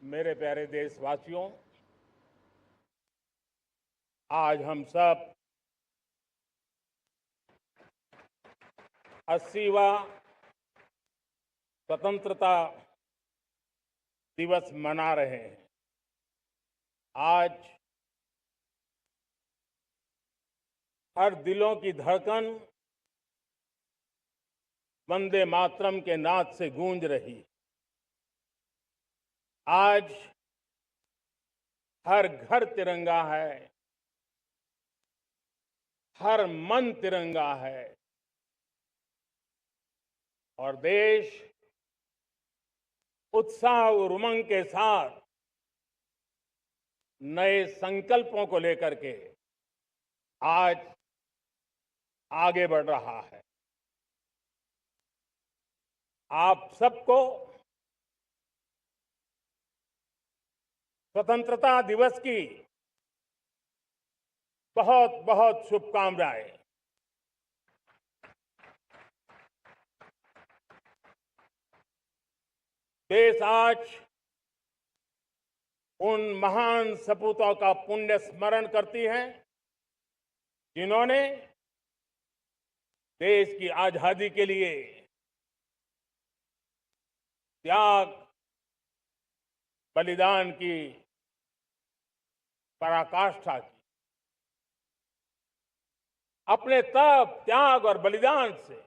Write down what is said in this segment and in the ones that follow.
मेरे प्यारे देशवासियों, आज हम सब 80वां स्वतंत्रता दिवस मना रहे हैं। आज हर दिलों की धड़कन वंदे मातरम के नाद से गूंज रही है। आज हर घर तिरंगा है, हर मन तिरंगा है और देश उत्साह और उमंग के साथ नए संकल्पों को लेकर के आज आगे बढ़ रहा है। आप सबको स्वतंत्रता दिवस की बहुत बहुत शुभकामनाएं। देश आज उन महान सपूतों का पुण्य स्मरण करती है जिन्होंने देश की आजादी के लिए त्याग बलिदान की पराकाष्ठा की। अपने तप, त्याग और बलिदान से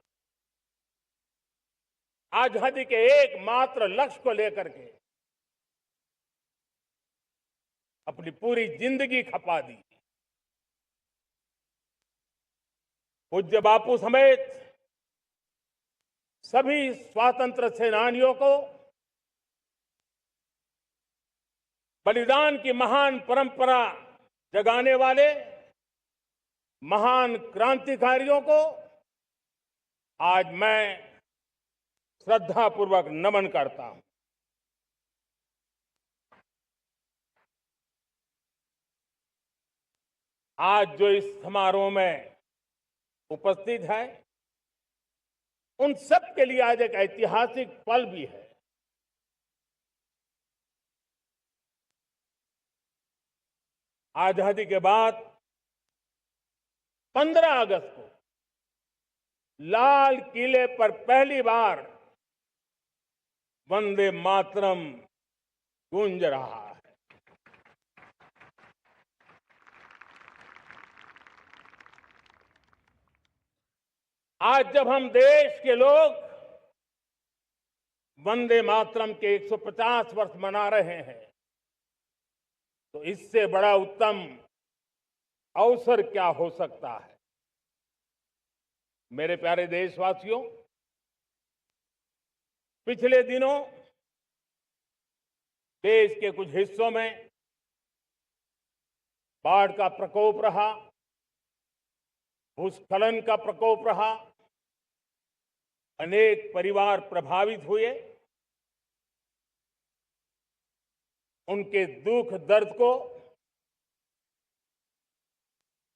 आजादी के एकमात्र लक्ष्य को लेकर के अपनी पूरी जिंदगी खपा दी। पूज्य बापू समेत सभी स्वातंत्र्य सेनानियों को बलिदान की महान परंपरा जगाने वाले महान क्रांतिकारियों को आज मैं श्रद्धापूर्वक नमन करता हूं। आज जो इस समारोह में उपस्थित है उन सब के लिए आज एक ऐतिहासिक पल भी है। आजादी के बाद 15 अगस्त को लाल किले पर पहली बार वंदे मातरम गूंज रहा है। आज जब हम देश के लोग वंदे मातरम के 150 वर्ष मना रहे हैं तो इससे बड़ा उत्तम अवसर क्या हो सकता है। मेरे प्यारे देशवासियों, पिछले दिनों देश के कुछ हिस्सों में बाढ़ का प्रकोप रहा, भूस्खलन का प्रकोप रहा, अनेक परिवार प्रभावित हुए। उनके दुख दर्द को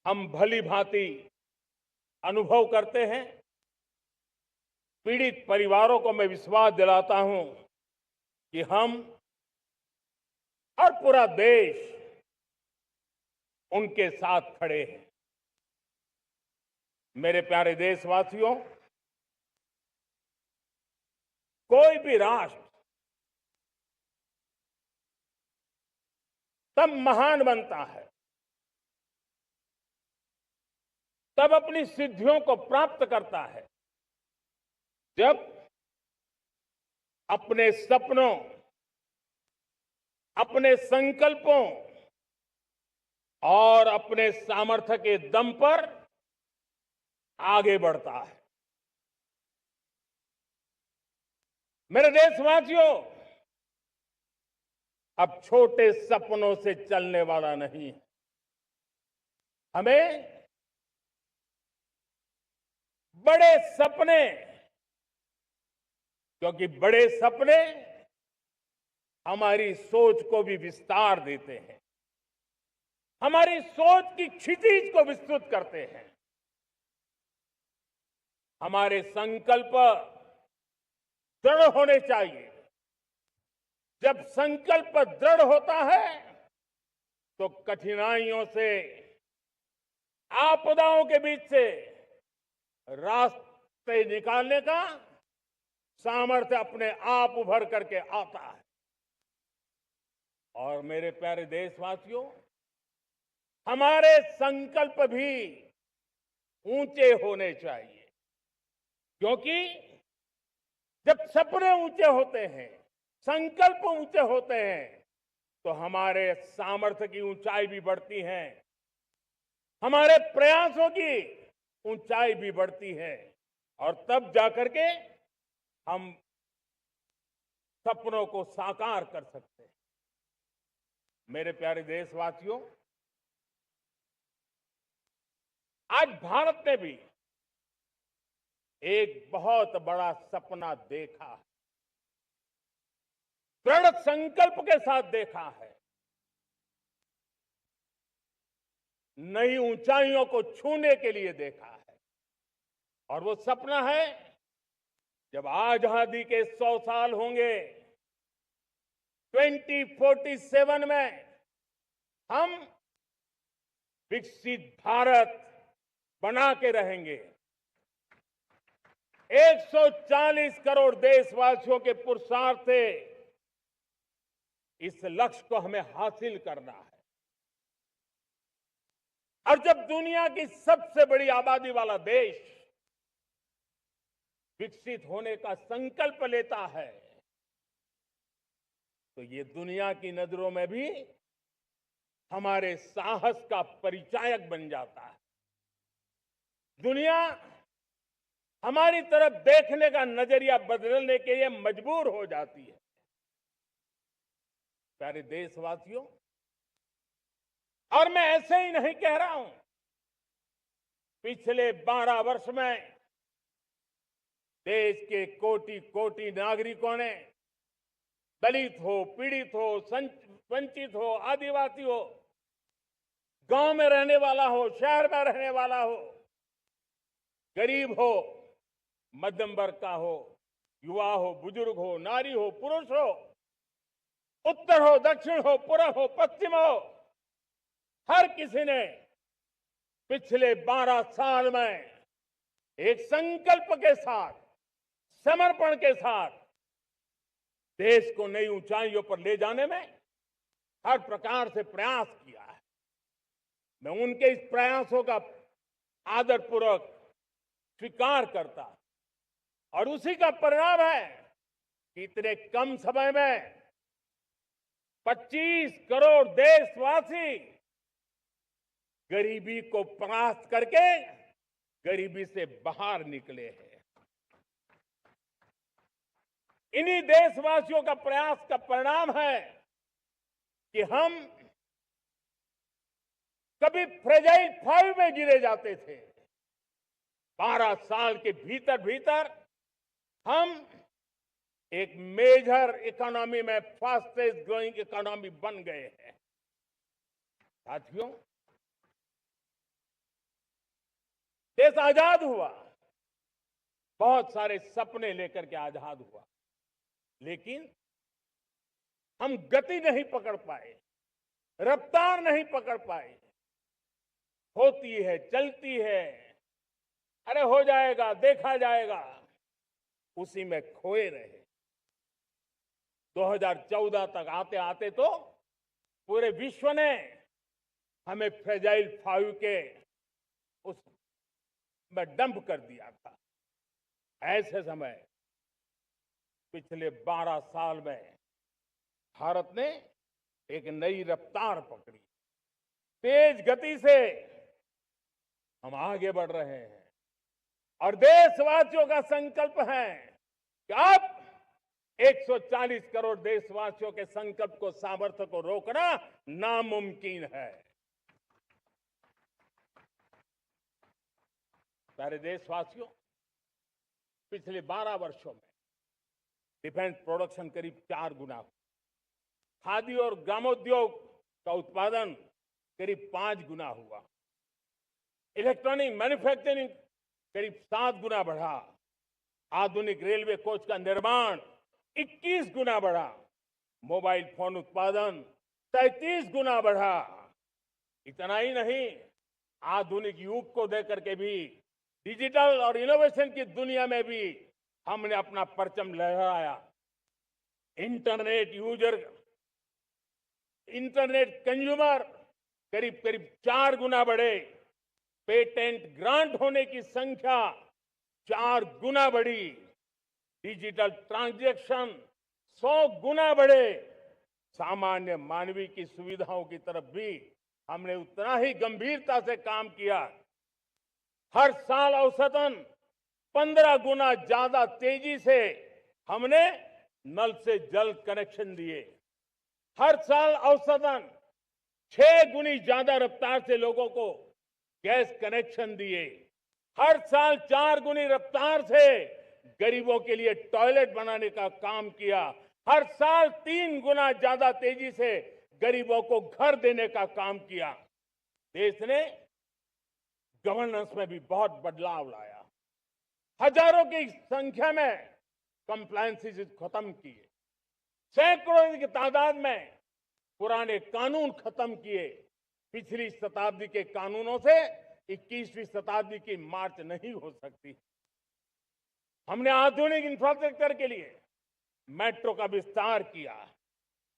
हम भली भांति अनुभव करते हैं। पीड़ित परिवारों को मैं विश्वास दिलाता हूं कि हम और पूरा देश उनके साथ खड़े हैं। मेरे प्यारे देशवासियों, कोई भी राष्ट्र तब महान बनता है, तब अपनी सिद्धियों को प्राप्त करता है जब अपने सपनों, अपने संकल्पों और अपने सामर्थ्य के दम पर आगे बढ़ता है। मेरे देशवासियों, अब छोटे सपनों से चलने वाला नहीं है। हमें बड़े सपने, क्योंकि बड़े सपने हमारी सोच को भी विस्तार देते हैं, हमारी सोच की क्षितिज को विस्तृत करते हैं। हमारे संकल्प दृढ़ होने चाहिए जब संकल्प दृढ़ होता है तो कठिनाइयों से, आपदाओं के बीच से रास्ते निकालने का सामर्थ्य अपने आप उभर करके आता है। और मेरे प्यारे देशवासियों, हमारे संकल्प भी ऊंचे होने चाहिए, क्योंकि जब सपने ऊंचे होते हैं, संकल्प ऊंचे होते हैं, तो हमारे सामर्थ्य की ऊंचाई भी बढ़ती है, हमारे प्रयासों की ऊंचाई भी बढ़ती है, और तब जाकर के हम सपनों को साकार कर सकते हैं। मेरे प्यारे देशवासियों, आज भारत ने भी एक बहुत बड़ा सपना देखा है, दृढ़ संकल्प के साथ देखा है। नई ऊंचाइयों को छूने के लिए देखा है, और वो सपना है जब आजादी के 100 साल होंगे, 2047 में हम विकसित भारत बना के रहेंगे। 140 करोड़ देशवासियों के पुरुषार्थ से इस लक्ष्य को हमें हासिल करना है। और जब दुनिया की सबसे बड़ी आबादी वाला देश विकसित होने का संकल्प लेता है, तो ये दुनिया की नजरों में भी हमारे साहस का परिचायक बन जाता है। दुनिया हमारी तरफ देखने का नजरिया बदलने के लिए मजबूर हो जाती है। प्यारे देशवासियों, और मैं ऐसे ही नहीं कह रहा हूं, पिछले 12 वर्ष में देश के कोटि कोटि नागरिकों ने, दलित हो, पीड़ित हो, वंचित हो, आदिवासी हो, गांव में रहने वाला हो, शहर में रहने वाला हो, गरीब हो, मध्यम वर्ग का हो, युवा हो, बुजुर्ग हो, नारी हो, पुरुष हो, उत्तर हो, दक्षिण हो, पूर्व हो, पश्चिम हो, हर किसी ने पिछले 12 साल में एक संकल्प के साथ, समर्पण के साथ देश को नई ऊंचाइयों पर ले जाने में हर प्रकार से प्रयास किया है। मैं उनके इस प्रयासों का आदरपूर्वक स्वीकार करता, और उसी का परिणाम है कि इतने कम समय में 25 करोड़ देशवासी गरीबी को परास्त करके गरीबी से बाहर निकले हैं। इन्हीं देशवासियों का प्रयास का परिणाम है कि हम कभी फ्रेजाइल 5 में गिरे जाते थे। 12 साल के भीतर भीतर हम एक मेजर इकोनॉमी में फास्टेस्ट ग्रोइंग इकोनॉमी बन गए हैं। साथियों, देश आजाद हुआ, बहुत सारे सपने लेकर के आजाद हुआ, लेकिन हम गति नहीं पकड़ पाए, रफ्तार नहीं पकड़ पाए। होती है, चलती है, अरे हो जाएगा, देखा जाएगा, उसी में खोए रहे। 2014 तक आते आते तो पूरे विश्व ने हमें फ्रेजाइल 5 के उस में डंप कर दिया था। ऐसे समय पिछले 12 साल में भारत ने एक नई रफ्तार पकड़ी, तेज गति से हम आगे बढ़ रहे हैं, और देशवासियों का संकल्प है कि अब 140 करोड़ देशवासियों के संकल्प को, सामर्थ्य को रोकना नामुमकिन है। प्यारे देशवासियों, पिछले 12 वर्षों में डिफेंस प्रोडक्शन करीब 4 गुना हुआ, खादी और ग्रामोद्योग का उत्पादन करीब 5 गुना हुआ, इलेक्ट्रॉनिक मैन्युफैक्चरिंग करीब 7 गुना बढ़ा, आधुनिक रेलवे कोच का निर्माण 21 गुना बढ़ा, मोबाइल फोन उत्पादन 33 गुना बढ़ा। इतना ही नहीं, आधुनिक युग को देकर के भी डिजिटल और इनोवेशन की दुनिया में भी हमने अपना परचम लहराया। इंटरनेट यूजर, इंटरनेट कंज्यूमर करीब करीब 4 गुना बढ़े। पेटेंट ग्रांट होने की संख्या 4 गुना बढ़ी। डिजिटल ट्रांजैक्शन 100 गुना बढ़े। सामान्य मानवीय की सुविधाओं की तरफ भी हमने उतना ही गंभीरता से काम किया। हर साल औसतन 15 गुना ज्यादा तेजी से हमने नल से जल कनेक्शन दिए। हर साल औसतन 6 गुनी ज्यादा रफ्तार से लोगों को गैस कनेक्शन दिए। हर साल 4 गुनी रफ्तार से गरीबों के लिए टॉयलेट बनाने का काम किया। हर साल 3 गुना ज्यादा तेजी से गरीबों को घर देने का काम किया। देश ने गवर्नेंस में भी बहुत बदलाव लाया। हजारों की संख्या में कंप्लायंसेस खत्म किए। सैकड़ों की तादाद में पुराने कानून खत्म किए। पिछली शताब्दी के कानूनों से 21वीं शताब्दी की मार्च नहीं हो सकती। हमने आधुनिक इंफ्रास्ट्रक्चर के लिए मेट्रो का विस्तार किया।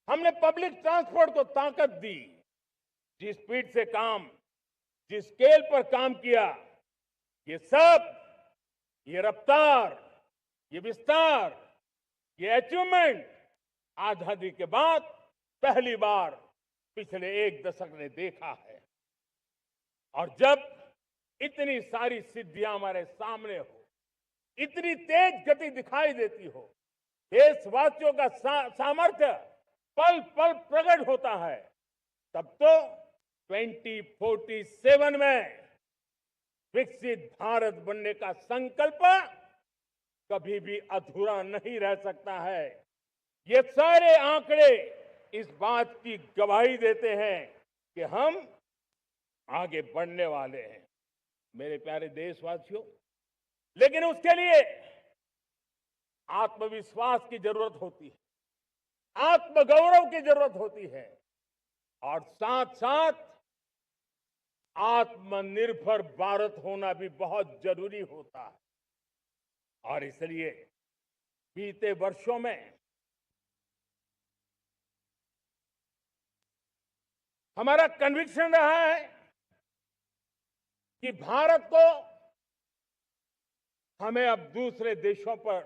हमने पब्लिक ट्रांसपोर्ट को ताकत दी। जिस स्पीड से काम, जिस स्केल पर काम किया, ये सब, ये रफ्तार, ये विस्तार, ये अचीवमेंट आजादी के बाद पहली बार पिछले 1 दशक ने देखा है। और जब इतनी सारी सिद्धियां हमारे सामने हो, इतनी तेज गति दिखाई देती हो, देशवासियों का सामर्थ्य पल पल प्रकट होता है, तब तो 2047 में विकसित भारत बनने का संकल्प कभी भी अधूरा नहीं रह सकता है। ये सारे आंकड़े इस बात की गवाही देते हैं कि हम आगे बढ़ने वाले हैं। मेरे प्यारे देशवासियों, लेकिन उसके लिए आत्मविश्वास की जरूरत होती है, आत्मगौरव की जरूरत होती है, और साथ साथ आत्मनिर्भर भारत होना भी बहुत जरूरी होता है। और इसलिए बीते वर्षों में हमारा कन्विक्शन रहा है कि भारत को हमें अब दूसरे देशों पर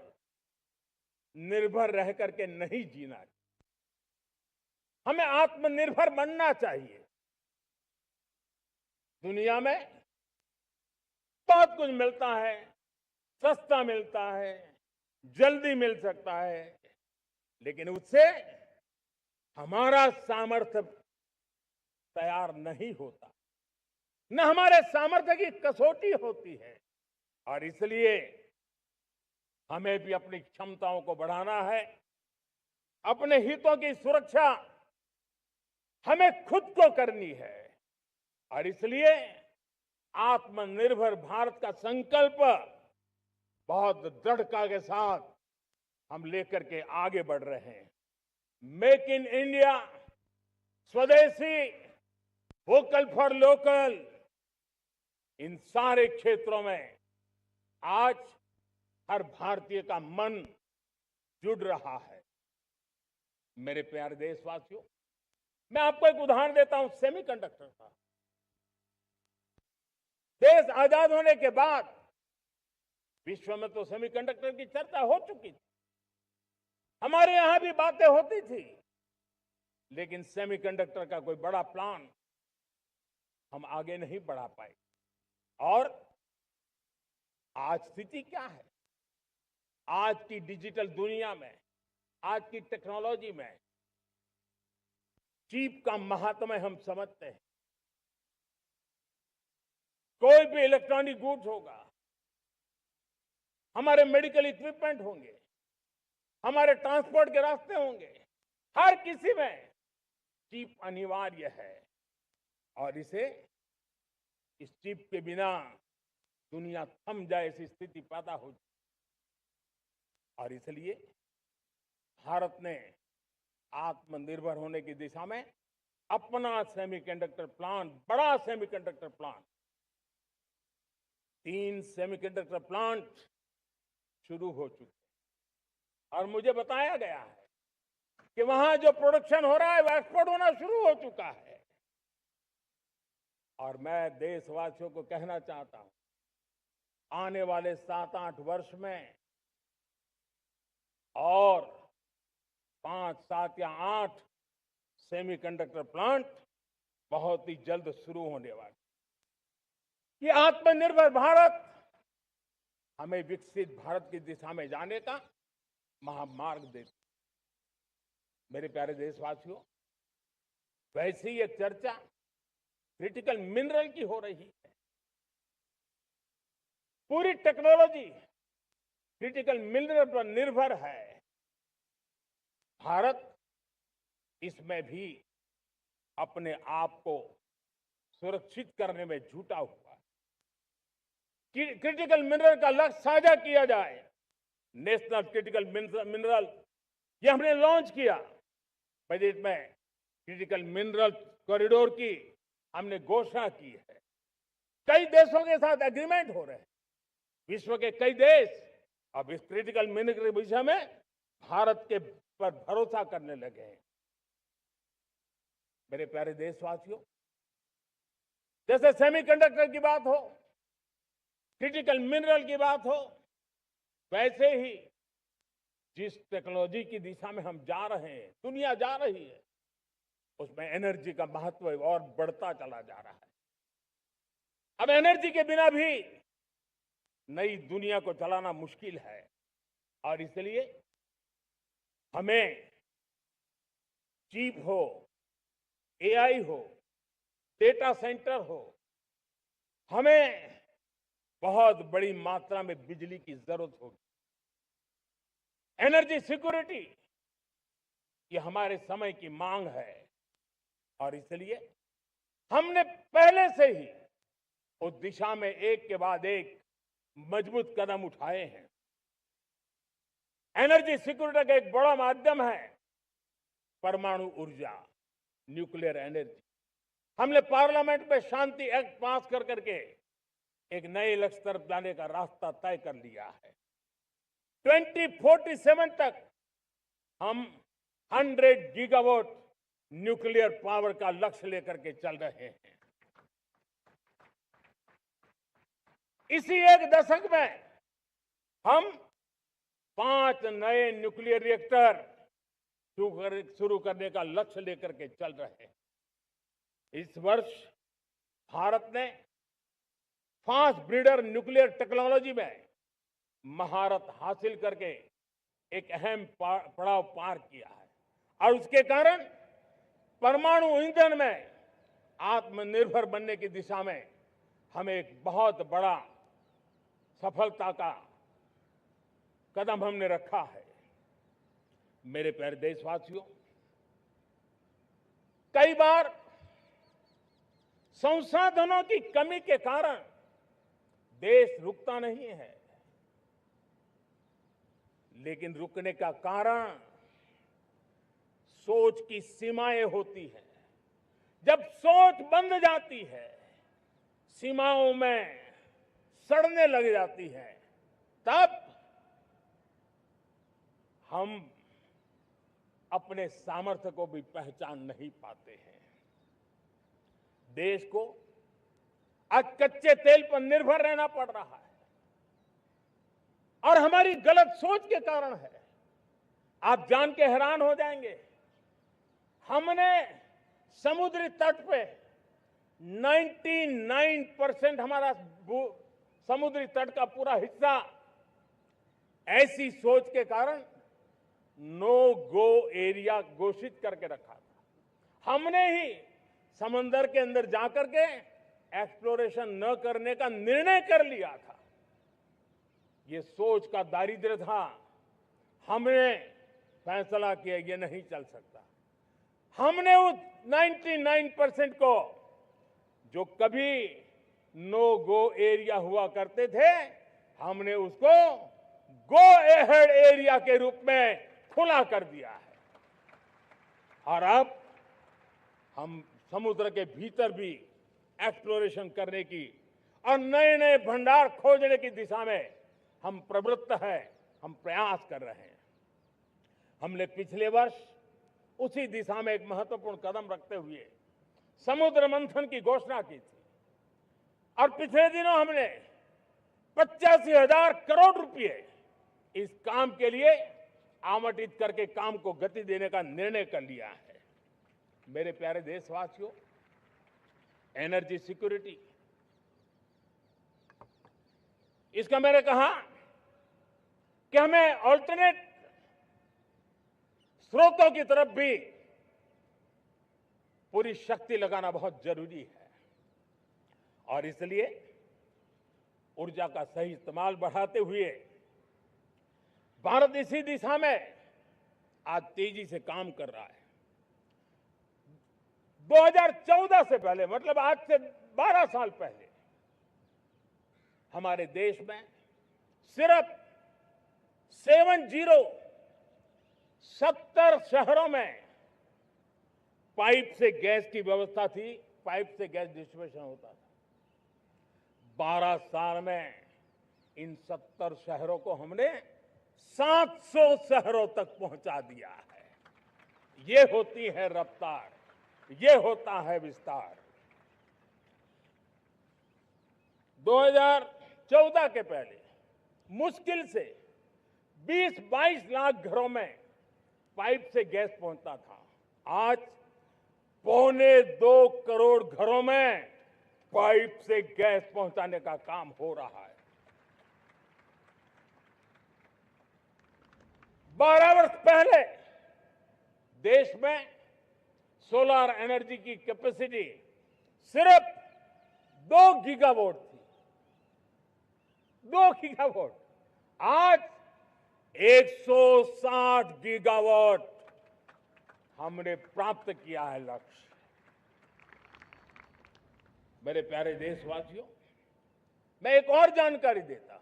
निर्भर रह करके नहीं जीना चाहिए। हमें आत्मनिर्भर बनना चाहिए। दुनिया में बहुत कुछ मिलता है, सस्ता मिलता है, जल्दी मिल सकता है, लेकिन उससे हमारा सामर्थ्य तैयार नहीं होता, न हमारे सामर्थ्य की कसौटी होती है। और इसलिए हमें भी अपनी क्षमताओं को बढ़ाना है। अपने हितों की सुरक्षा हमें खुद को करनी है। और इसलिए आत्मनिर्भर भारत का संकल्प बहुत दृढ़ता के साथ हम लेकर के आगे बढ़ रहे हैं। मेक इन इंडिया, स्वदेशी, वोकल फॉर लोकल, इन सारे क्षेत्रों में आज हर भारतीय का मन जुड़ रहा है। मेरे प्यारे देशवासियों, मैं आपको एक उदाहरण देता हूं सेमीकंडक्टर का। देश आजाद होने के बाद विश्व में तो सेमीकंडक्टर की चर्चा हो चुकी थी, हमारे यहां भी बातें होती थी, लेकिन सेमीकंडक्टर का कोई बड़ा प्लान हम आगे नहीं बढ़ा पाए। और आज स्थिति क्या है? आज की डिजिटल दुनिया में, आज की टेक्नोलॉजी में चिप का महात्म्य हम समझते हैं। कोई भी इलेक्ट्रॉनिक गुड्स होगा, हमारे मेडिकल इक्विपमेंट होंगे, हमारे ट्रांसपोर्ट के रास्ते होंगे, हर किसी में चिप अनिवार्य है। और इस चिप के बिना दुनिया थम जाए ऐसी स्थिति पैदा हो जाए। और इसलिए भारत ने आत्मनिर्भर होने की दिशा में अपना सेमीकंडक्टर प्लांट, बड़ा सेमीकंडक्टर प्लांट, 3 सेमीकंडक्टर प्लांट शुरू हो चुके हैं और मुझे बताया गया है कि वहां जो प्रोडक्शन हो रहा है वो एक्सपोर्ट होना शुरू हो चुका है। और मैं देशवासियों को कहना चाहता हूं, आने वाले 7-8 वर्ष में और 5, 7 या 8 सेमीकंडक्टर प्लांट बहुत ही जल्द शुरू होने वाले। ये आत्मनिर्भर भारत हमें विकसित भारत की दिशा में जाने का महामार्ग देती। मेरे प्यारे देशवासियों, वैसे ही एक चर्चा क्रिटिकल मिनरल की हो रही है। पूरी टेक्नोलॉजी क्रिटिकल मिनरल पर निर्भर है। भारत इसमें भी अपने आप को सुरक्षित करने में जुटा हुआ है। क्रिटिकल मिनरल का लक्ष्य साझा किया जाए। नेशनल क्रिटिकल मिनरल ये हमने लॉन्च किया। बजट में क्रिटिकल मिनरल कॉरिडोर की हमने घोषणा की है। कई देशों के साथ एग्रीमेंट हो रहे हैं। विश्व के कई देश अब इस क्रिटिकल मिनरल के विषय में भारत के पर भरोसा करने लगे हैं। मेरे प्यारे देशवासियों, जैसे सेमीकंडक्टर की बात हो, क्रिटिकल मिनरल की बात हो, वैसे ही जिस टेक्नोलॉजी की दिशा में हम जा रहे हैं, दुनिया जा रही है, उसमें एनर्जी का महत्व और बढ़ता चला जा रहा है। अब एनर्जी के बिना भी नई दुनिया को चलाना मुश्किल है और इसलिए हमें चिप हो, एआई हो, डेटा सेंटर हो, हमें बहुत बड़ी मात्रा में बिजली की जरूरत होगी। एनर्जी सिक्योरिटी ये हमारे समय की मांग है और इसलिए हमने पहले से ही उस दिशा में एक के बाद एक मजबूत कदम उठाए हैं। एनर्जी सिक्योरिटी का एक बड़ा माध्यम है परमाणु ऊर्जा, न्यूक्लियर एनर्जी। हमने पार्लियामेंट में शांति एक्ट पास कर करके एक नए लक्ष्य तरफ जाने का रास्ता तय कर लिया है। 2047 तक हम 100 गीगावाट न्यूक्लियर पावर का लक्ष्य लेकर के चल रहे हैं। इसी एक दशक में हम 5 नए न्यूक्लियर रिएक्टर शुरू करने का लक्ष्य लेकर के चल रहे हैं। इस वर्ष भारत ने फास्ट ब्रीडर न्यूक्लियर टेक्नोलॉजी में महारत हासिल करके एक अहम पड़ाव पार किया है और उसके कारण परमाणु ईंधन में आत्मनिर्भर बनने की दिशा में हमें एक बहुत बड़ा सफलता का कदम हमने रखा है। मेरे प्यारे देशवासियों, कई बार संसाधनों की कमी के कारण देश रुकता नहीं है, लेकिन रुकने का कारण सोच की सीमाएं होती हैं। जब सोच बंद जाती है, सीमाओं में सड़ने लग जाती है, तब हम अपने सामर्थ्य को भी पहचान नहीं पाते हैं। देश को आज कच्चे तेल पर निर्भर रहना पड़ रहा है और हमारी गलत सोच के कारण है। आप जान के हैरान हो जाएंगे, हमने समुद्री तट पे 99% हमारा समुद्री तट का पूरा हिस्सा ऐसी सोच के कारण नो गो एरिया घोषित करके रखा था। हमने ही समंदर के अंदर जाकर के एक्सप्लोरेशन न करने का निर्णय कर लिया था। ये सोच का दारिद्र्य था। हमने फैसला किया ये नहीं चल सकता। हमने उस 99% को जो कभी नो गो एरिया हुआ करते थे, हमने उसको गो एहेड एरिया के रूप में खुला कर दिया है। और अब हम समुद्र के भीतर भी एक्सप्लोरेशन करने की और नए नए भंडार खोजने की दिशा में हम प्रवृत्त हैं, हम प्रयास कर रहे हैं। हमने पिछले वर्ष उसी दिशा में एक महत्वपूर्ण कदम रखते हुए समुद्र मंथन की घोषणा की थी और पिछले दिनों हमने 85,000 करोड़ रुपए इस काम के लिए आवंटित करके काम को गति देने का निर्णय कर लिया है। मेरे प्यारे देशवासियों, एनर्जी सिक्योरिटी, इसका मैंने कहा कि हमें ऑल्टरनेट स्रोतों की तरफ भी पूरी शक्ति लगाना बहुत जरूरी है और इसलिए ऊर्जा का सही इस्तेमाल बढ़ाते हुए भारत इसी दिशा में आज तेजी से काम कर रहा है। 2014 से पहले, मतलब आज से 12 साल पहले, हमारे देश में सिर्फ 70 शहरों में पाइप से गैस की व्यवस्था थी, पाइप से गैस डिस्ट्रीब्यूशन होता था। 12 साल में इन 70 शहरों को हमने 700 शहरों तक पहुंचा दिया है। ये होती है रफ्तार, ये होता है विस्तार। 2014 के पहले मुश्किल से 20-22 लाख घरों में पाइप से गैस पहुंचता था। आज 1.25 करोड़ घरों में पाइप से गैस पहुंचाने का काम हो रहा है। 12 वर्ष पहले देश में सोलर एनर्जी की कैपेसिटी सिर्फ 2 गीगावाट थी। 2 गीगावाट, आज 160 गीगावाट हमने प्राप्त किया है लक्ष्य। मेरे प्यारे देशवासियों, मैं एक और जानकारी देता हूं।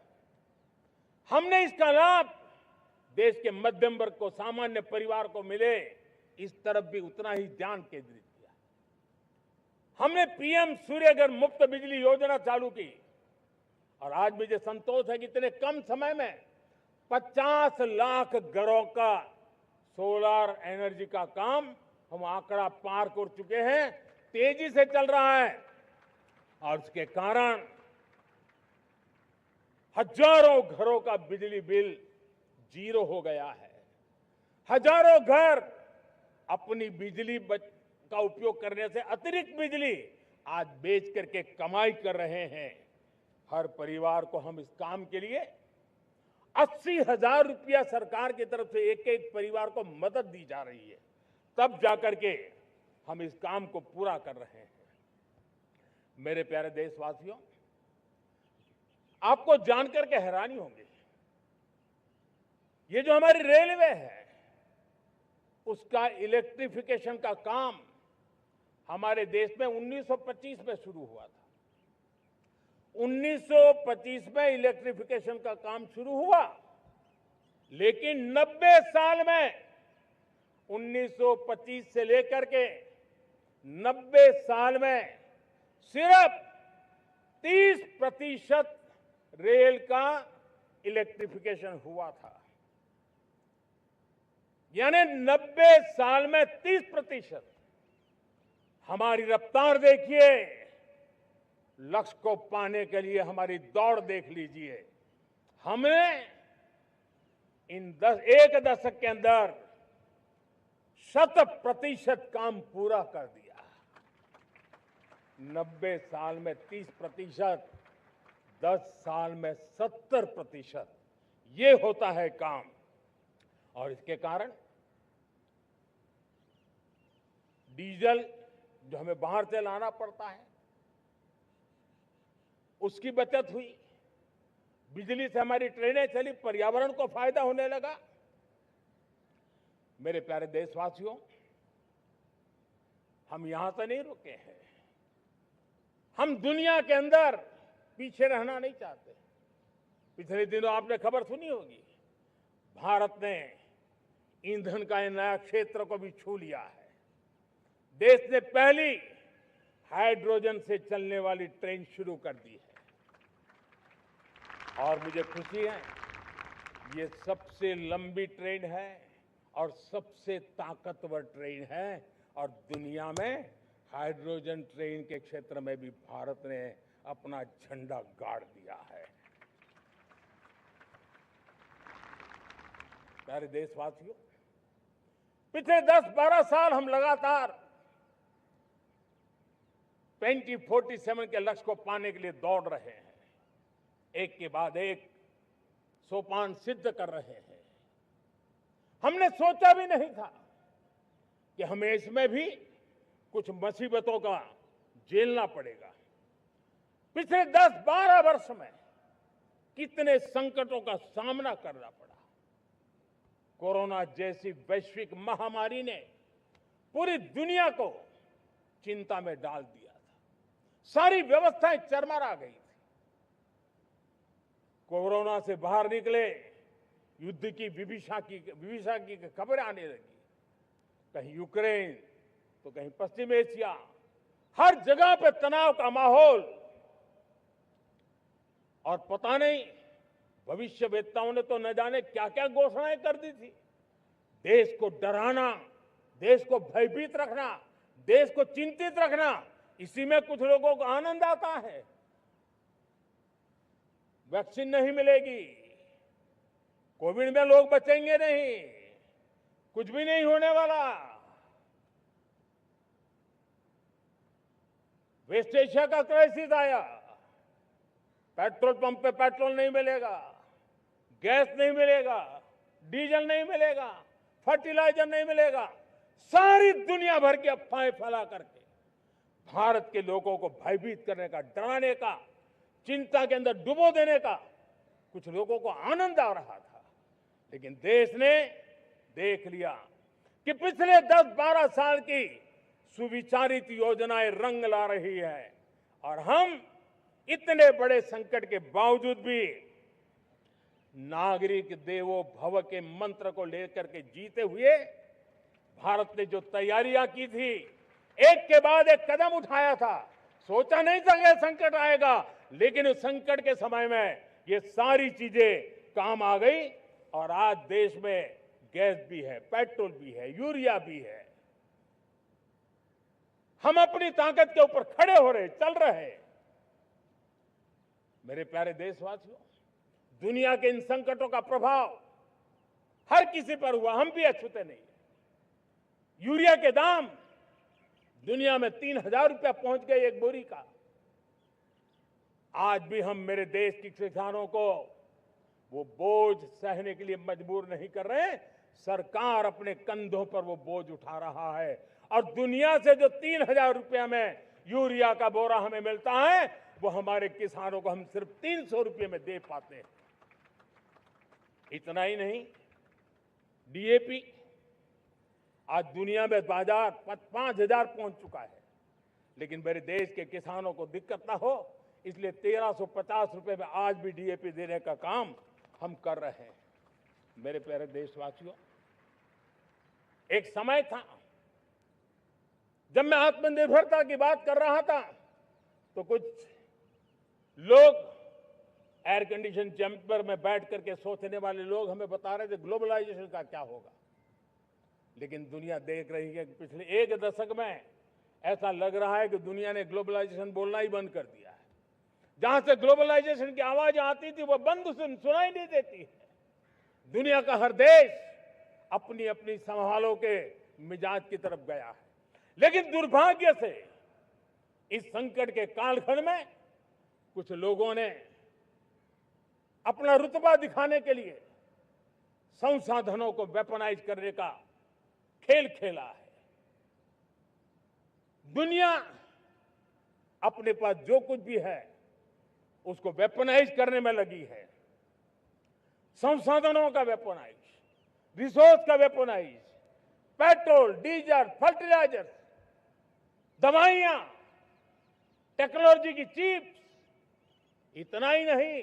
हमने इसका लाभ देश के मध्यम वर्ग को, सामान्य परिवार को मिले, इस तरफ भी उतना ही ध्यान केंद्रित किया। हमने पीएम सूर्यघर मुफ्त बिजली योजना चालू की और आज मुझे संतोष है कि इतने कम समय में 50 लाख घरों का सोलर एनर्जी का काम हम आंकड़ा पार कर चुके हैं। तेजी से चल रहा है और उसके कारण हजारों घरों का बिजली बिल 0 हो गया है। हजारों घर अपनी बिजली का उपयोग करने से अतिरिक्त बिजली आज बेच करके कमाई कर रहे हैं। हर परिवार को हम इस काम के लिए 80,000 रुपया सरकार की तरफ से एक एक परिवार को मदद दी जा रही है, तब जाकर के हम इस काम को पूरा कर रहे हैं। मेरे प्यारे देशवासियों, आपको जानकर के हैरानी होगी, ये जो हमारी रेलवे है उसका इलेक्ट्रिफिकेशन का काम हमारे देश में 1925 में शुरू हुआ था। 1925 में इलेक्ट्रिफिकेशन का काम शुरू हुआ, लेकिन 90 साल में 1925 से लेकर के 90 साल में सिर्फ 30% रेल का इलेक्ट्रिफिकेशन हुआ था। यानी 90 साल में 30%। हमारी रफ्तार देखिए, लक्ष्य को पाने के लिए हमारी दौड़ देख लीजिए। हमने एक दशक के अंदर 100% काम पूरा कर दिया। 90 साल में 30%, 10 साल में 70%, ये होता है काम। और इसके कारण डीजल जो हमें बाहर से लाना पड़ता है उसकी बचत हुई, बिजली से हमारी ट्रेनें चली, पर्यावरण को फायदा होने लगा। मेरे प्यारे देशवासियों, हम यहां से नहीं रुके हैं, हम दुनिया के अंदर पीछे रहना नहीं चाहते। पिछले दिनों आपने खबर सुनी होगी, भारत ने ईंधन का नया क्षेत्र को भी छू लिया है। देश ने पहली हाइड्रोजन से चलने वाली ट्रेन शुरू कर दी है और मुझे खुशी है, ये सबसे लंबी ट्रेन है और सबसे ताकतवर ट्रेन है और दुनिया में हाइड्रोजन ट्रेन के क्षेत्र में भी भारत ने अपना झंडा गाड़ दिया है। प्यारे देशवासियों, पिछले 10-12 साल हम लगातार 2047 के लक्ष्य को पाने के लिए दौड़ रहे हैं, एक के बाद एक सोपान सिद्ध कर रहे हैं। हमने सोचा भी नहीं था कि हमें इसमें भी कुछ मुसीबतों का झेलना पड़ेगा। पिछले 10-12 वर्ष में कितने संकटों का सामना करना पड़ा। कोरोना जैसी वैश्विक महामारी ने पूरी दुनिया को चिंता में डाल दिया था, सारी व्यवस्थाएं चरमरा गई थी। कोरोना से बाहर निकले, युद्ध की विभीषा की खबरें आने लगी, कहीं यूक्रेन तो कहीं पश्चिम एशिया, हर जगह पे तनाव का माहौल। और पता नहीं भविष्यवेत्ताओं ने तो न जाने क्या क्या घोषणाएं कर दी थी। देश को डराना, देश को भयभीत रखना, देश को चिंतित रखना, इसी में कुछ लोगों को आनंद आता है। वैक्सीन नहीं मिलेगी, कोविड में लोग बचेंगे नहीं, कुछ भी नहीं होने वाला। वेस्ट एशिया का क्राइसिस आया, पेट्रोल पंप पे पेट्रोल नहीं मिलेगा, गैस नहीं मिलेगा, डीजल नहीं मिलेगा, फर्टिलाइजर नहीं मिलेगा। सारी दुनिया भर की अफवाहें फैला करके भारत के लोगों को भयभीत करने का, डराने का, चिंता के अंदर डुबो देने का कुछ लोगों को आनंद आ रहा था। लेकिन देश ने देख लिया कि पिछले 10-12 साल की सुविचारित योजनाएं रंग ला रही है और हम इतने बड़े संकट के बावजूद भी नागरिक देवो भव के मंत्र को लेकर के जीते हुए भारत ने जो तैयारियां की थी, एक के बाद एक कदम उठाया था। सोचा नहीं था कि संकट आएगा, लेकिन उस संकट के समय में ये सारी चीजें काम आ गई और आज देश में गैस भी है, पेट्रोल भी है, यूरिया भी है। हम अपनी ताकत के ऊपर खड़े हो रहे, चल रहे। मेरे प्यारे देशवासियों, दुनिया के इन संकटों का प्रभाव हर किसी पर हुआ, हम भी अछूते नहीं। यूरिया के दाम दुनिया में 3,000 रुपया पहुंच गए एक बोरी का। आज भी हम मेरे देश के किसानों को वो बोझ सहने के लिए मजबूर नहीं कर रहे हैं। सरकार अपने कंधों पर वो बोझ उठा रहा है और दुनिया से जो 3,000 रुपया में यूरिया का बोरा हमें मिलता है, वो हमारे किसानों को हम सिर्फ 300 रुपये में दे पाते हैं। इतना ही नहीं, डीएपी आज दुनिया में बाजार 5,000 पहुंच चुका है, लेकिन मेरे देश के किसानों को दिक्कत ना हो, इसलिए 1,350 रुपये में आज भी डीएपी देने का काम हम कर रहे हैं। मेरे प्यारे देशवासियों, एक समय था जब मैं आत्मनिर्भरता की बात कर रहा था तो कुछ लोग, एयर कंडीशन चैम्बर में बैठ करके सोचने वाले लोग हमें बता रहे थे ग्लोबलाइजेशन का क्या होगा। लेकिन दुनिया देख रही है कि पिछले एक दशक में ऐसा लग रहा है कि दुनिया ने ग्लोबलाइजेशन बोलना ही बंद कर दिया है। जहां से ग्लोबलाइजेशन की आवाज आती थी वो बंद सुनाई नहीं देती है। दुनिया का हर देश अपनी अपनी संभालों के मिजाज की तरफ गया है। लेकिन दुर्भाग्य से इस संकट के कालखंड में कुछ लोगों ने अपना रुतबा दिखाने के लिए संसाधनों को वेपनाइज करने का खेल खेला है। दुनिया अपने पास जो कुछ भी है उसको वेपनाइज करने में लगी है। संसाधनों का वेपनाइज, रिसोर्स का वेपनाइज, पेट्रोल, डीजल, फर्टिलाइजर, दवाइयां, टेक्नोलॉजी की चिप्स, इतना ही नहीं,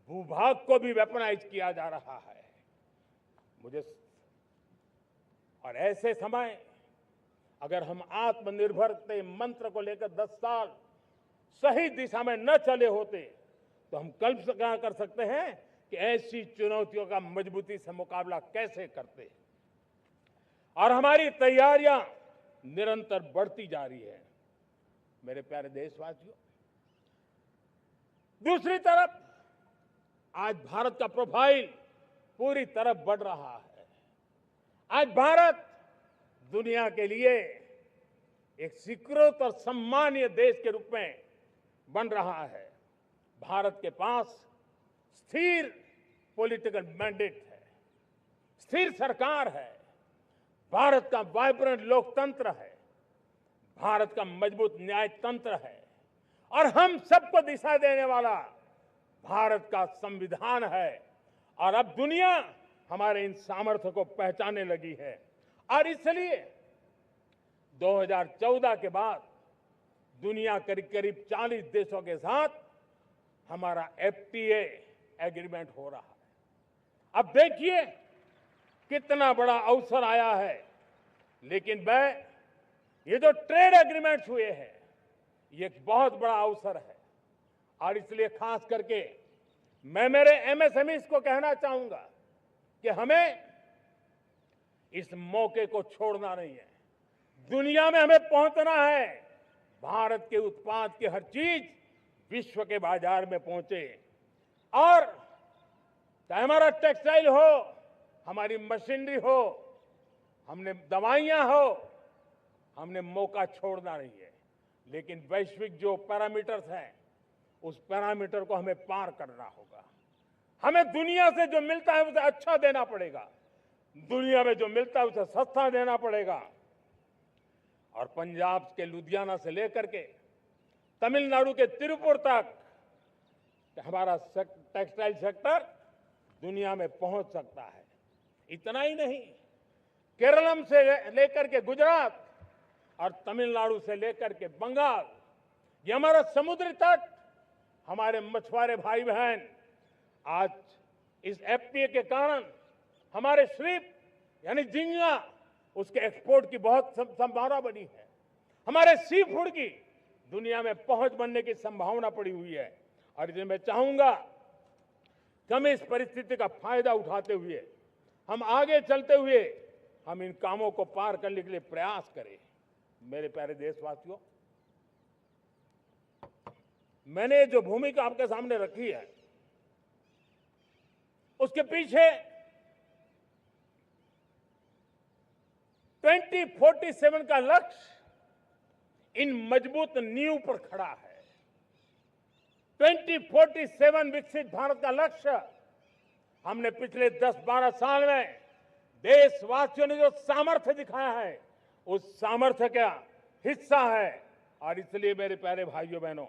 भूभाग को भी वेपनाइज किया जा रहा है। और ऐसे समय अगर हम आत्मनिर्भरता मंत्र को लेकर 10 साल सही दिशा में न चले होते तो हम कल्पना कर सकते हैं कि ऐसी चुनौतियों का मजबूती से मुकाबला कैसे करते। और हमारी तैयारियां निरंतर बढ़ती जा रही है। मेरे प्यारे देशवासियों, दूसरी तरफ आज भारत का प्रोफाइल पूरी तरफ बढ़ रहा है। आज भारत दुनिया के लिए एक स्वीकृत और सम्मानीय देश के रूप में बन रहा है। भारत के पास स्थिर पॉलिटिकल मैंडेट है, स्थिर सरकार है, भारत का वाइब्रेंट लोकतंत्र है, भारत का मजबूत न्याय तंत्र है और हम सबको दिशा देने वाला भारत का संविधान है। और अब दुनिया हमारे इन सामर्थ्य को पहचानने लगी है और इसलिए 2014 के बाद दुनिया करीब करीब 40 देशों के साथ हमारा FTA एग्रीमेंट हो रहा है। अब देखिए कितना बड़ा अवसर आया है। लेकिन ये जो ट्रेड एग्रीमेंट्स हुए हैं ये एक बहुत बड़ा अवसर है और इसलिए खास करके मैं मेरे MSMEs को कहना चाहूंगा कि हमें इस मौके को छोड़ना नहीं है। दुनिया में हमें पहुंचना है। भारत के उत्पाद की हर चीज विश्व के बाजार में पहुंचे और चाहे हमारा टेक्सटाइल हो, हमारी मशीनरी हो, हमने दवाइयां हो, हमने मौका छोड़ना नहीं है। लेकिन वैश्विक जो पैरामीटर्स हैं उस पैरामीटर को हमें पार करना होगा। हमें दुनिया से जो मिलता है उसे अच्छा देना पड़ेगा, दुनिया में जो मिलता है उसे सस्ता देना पड़ेगा। और पंजाब के लुधियाना से लेकर के तमिलनाडु के तिरुपुर तक हमारा टेक्सटाइल सेक्टर दुनिया में पहुंच सकता है। इतना ही नहीं, केरलम से लेकर के गुजरात और तमिलनाडु से लेकर के बंगाल, ये हमारा समुद्री तट, हमारे मछुआरे भाई बहन आज इस FTA के कारण हमारे श्रिप यानी झींगा उसके एक्सपोर्ट की बहुत संभावना बनी है। हमारे सी फूड की दुनिया में पहुंच बनने की संभावना पड़ी हुई है। और इसलिए मैं चाहूंगा कि हम इस परिस्थिति का फायदा उठाते हुए, हम आगे चलते हुए हम इन कामों को पार करने के लिए प्रयास करें। मेरे प्यारे देशवासियों, मैंने जो भूमिका आपके सामने रखी है उसके पीछे 2047 का लक्ष्य इन मजबूत नींव पर खड़ा है। 2047 विकसित भारत का लक्ष्य हमने पिछले 10-12 साल में देशवासियों ने जो सामर्थ्य दिखाया है उस सामर्थ्य का हिस्सा है। और इसलिए मेरे प्यारे भाइयों बहनों,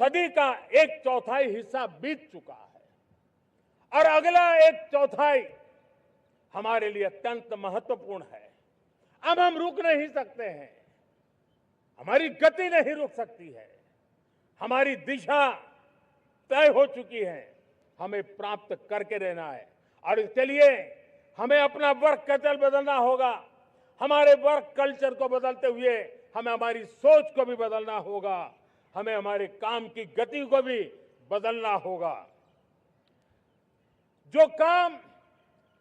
सदी का 1/4 हिस्सा बीत चुका है और अगला 1/4 हमारे लिए अत्यंत महत्वपूर्ण है। अब हम रुक नहीं सकते हैं, हमारी गति नहीं रुक सकती है, हमारी दिशा तय हो चुकी है, हमें प्राप्त करके रहना है। और इसके लिए हमें अपना वर्क कल्चर बदलना होगा। हमारे वर्क कल्चर को बदलते हुए हमें हमारी सोच को भी बदलना होगा, हमें हमारे काम की गति को भी बदलना होगा। जो काम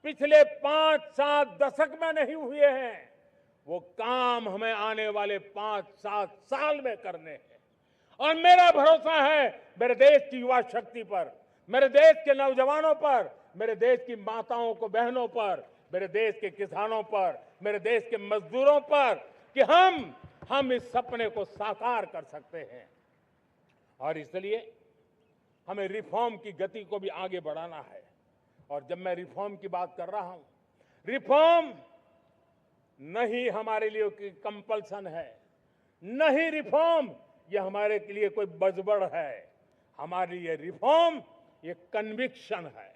पिछले 5-7 दशक में नहीं हुए हैं वो काम हमें आने वाले 5-7 साल में करने हैं। और मेरा भरोसा है मेरे देश की युवा शक्ति पर, मेरे देश के नौजवानों पर, मेरे देश की माताओं को बहनों पर, मेरे देश के किसानों पर, मेरे देश के मजदूरों पर कि हम इस सपने को साकार कर सकते हैं। और इसलिए हमें रिफॉर्म की गति को भी आगे बढ़ाना है। और जब मैं रिफॉर्म की बात कर रहा हूं, रिफॉर्म नहीं हमारे लिए कोई कंपल्सन है, नहीं रिफॉर्म ये हमारे के लिए कोई बजबड़ है। हमारे लिए रिफॉर्म ये कन्विक्शन है।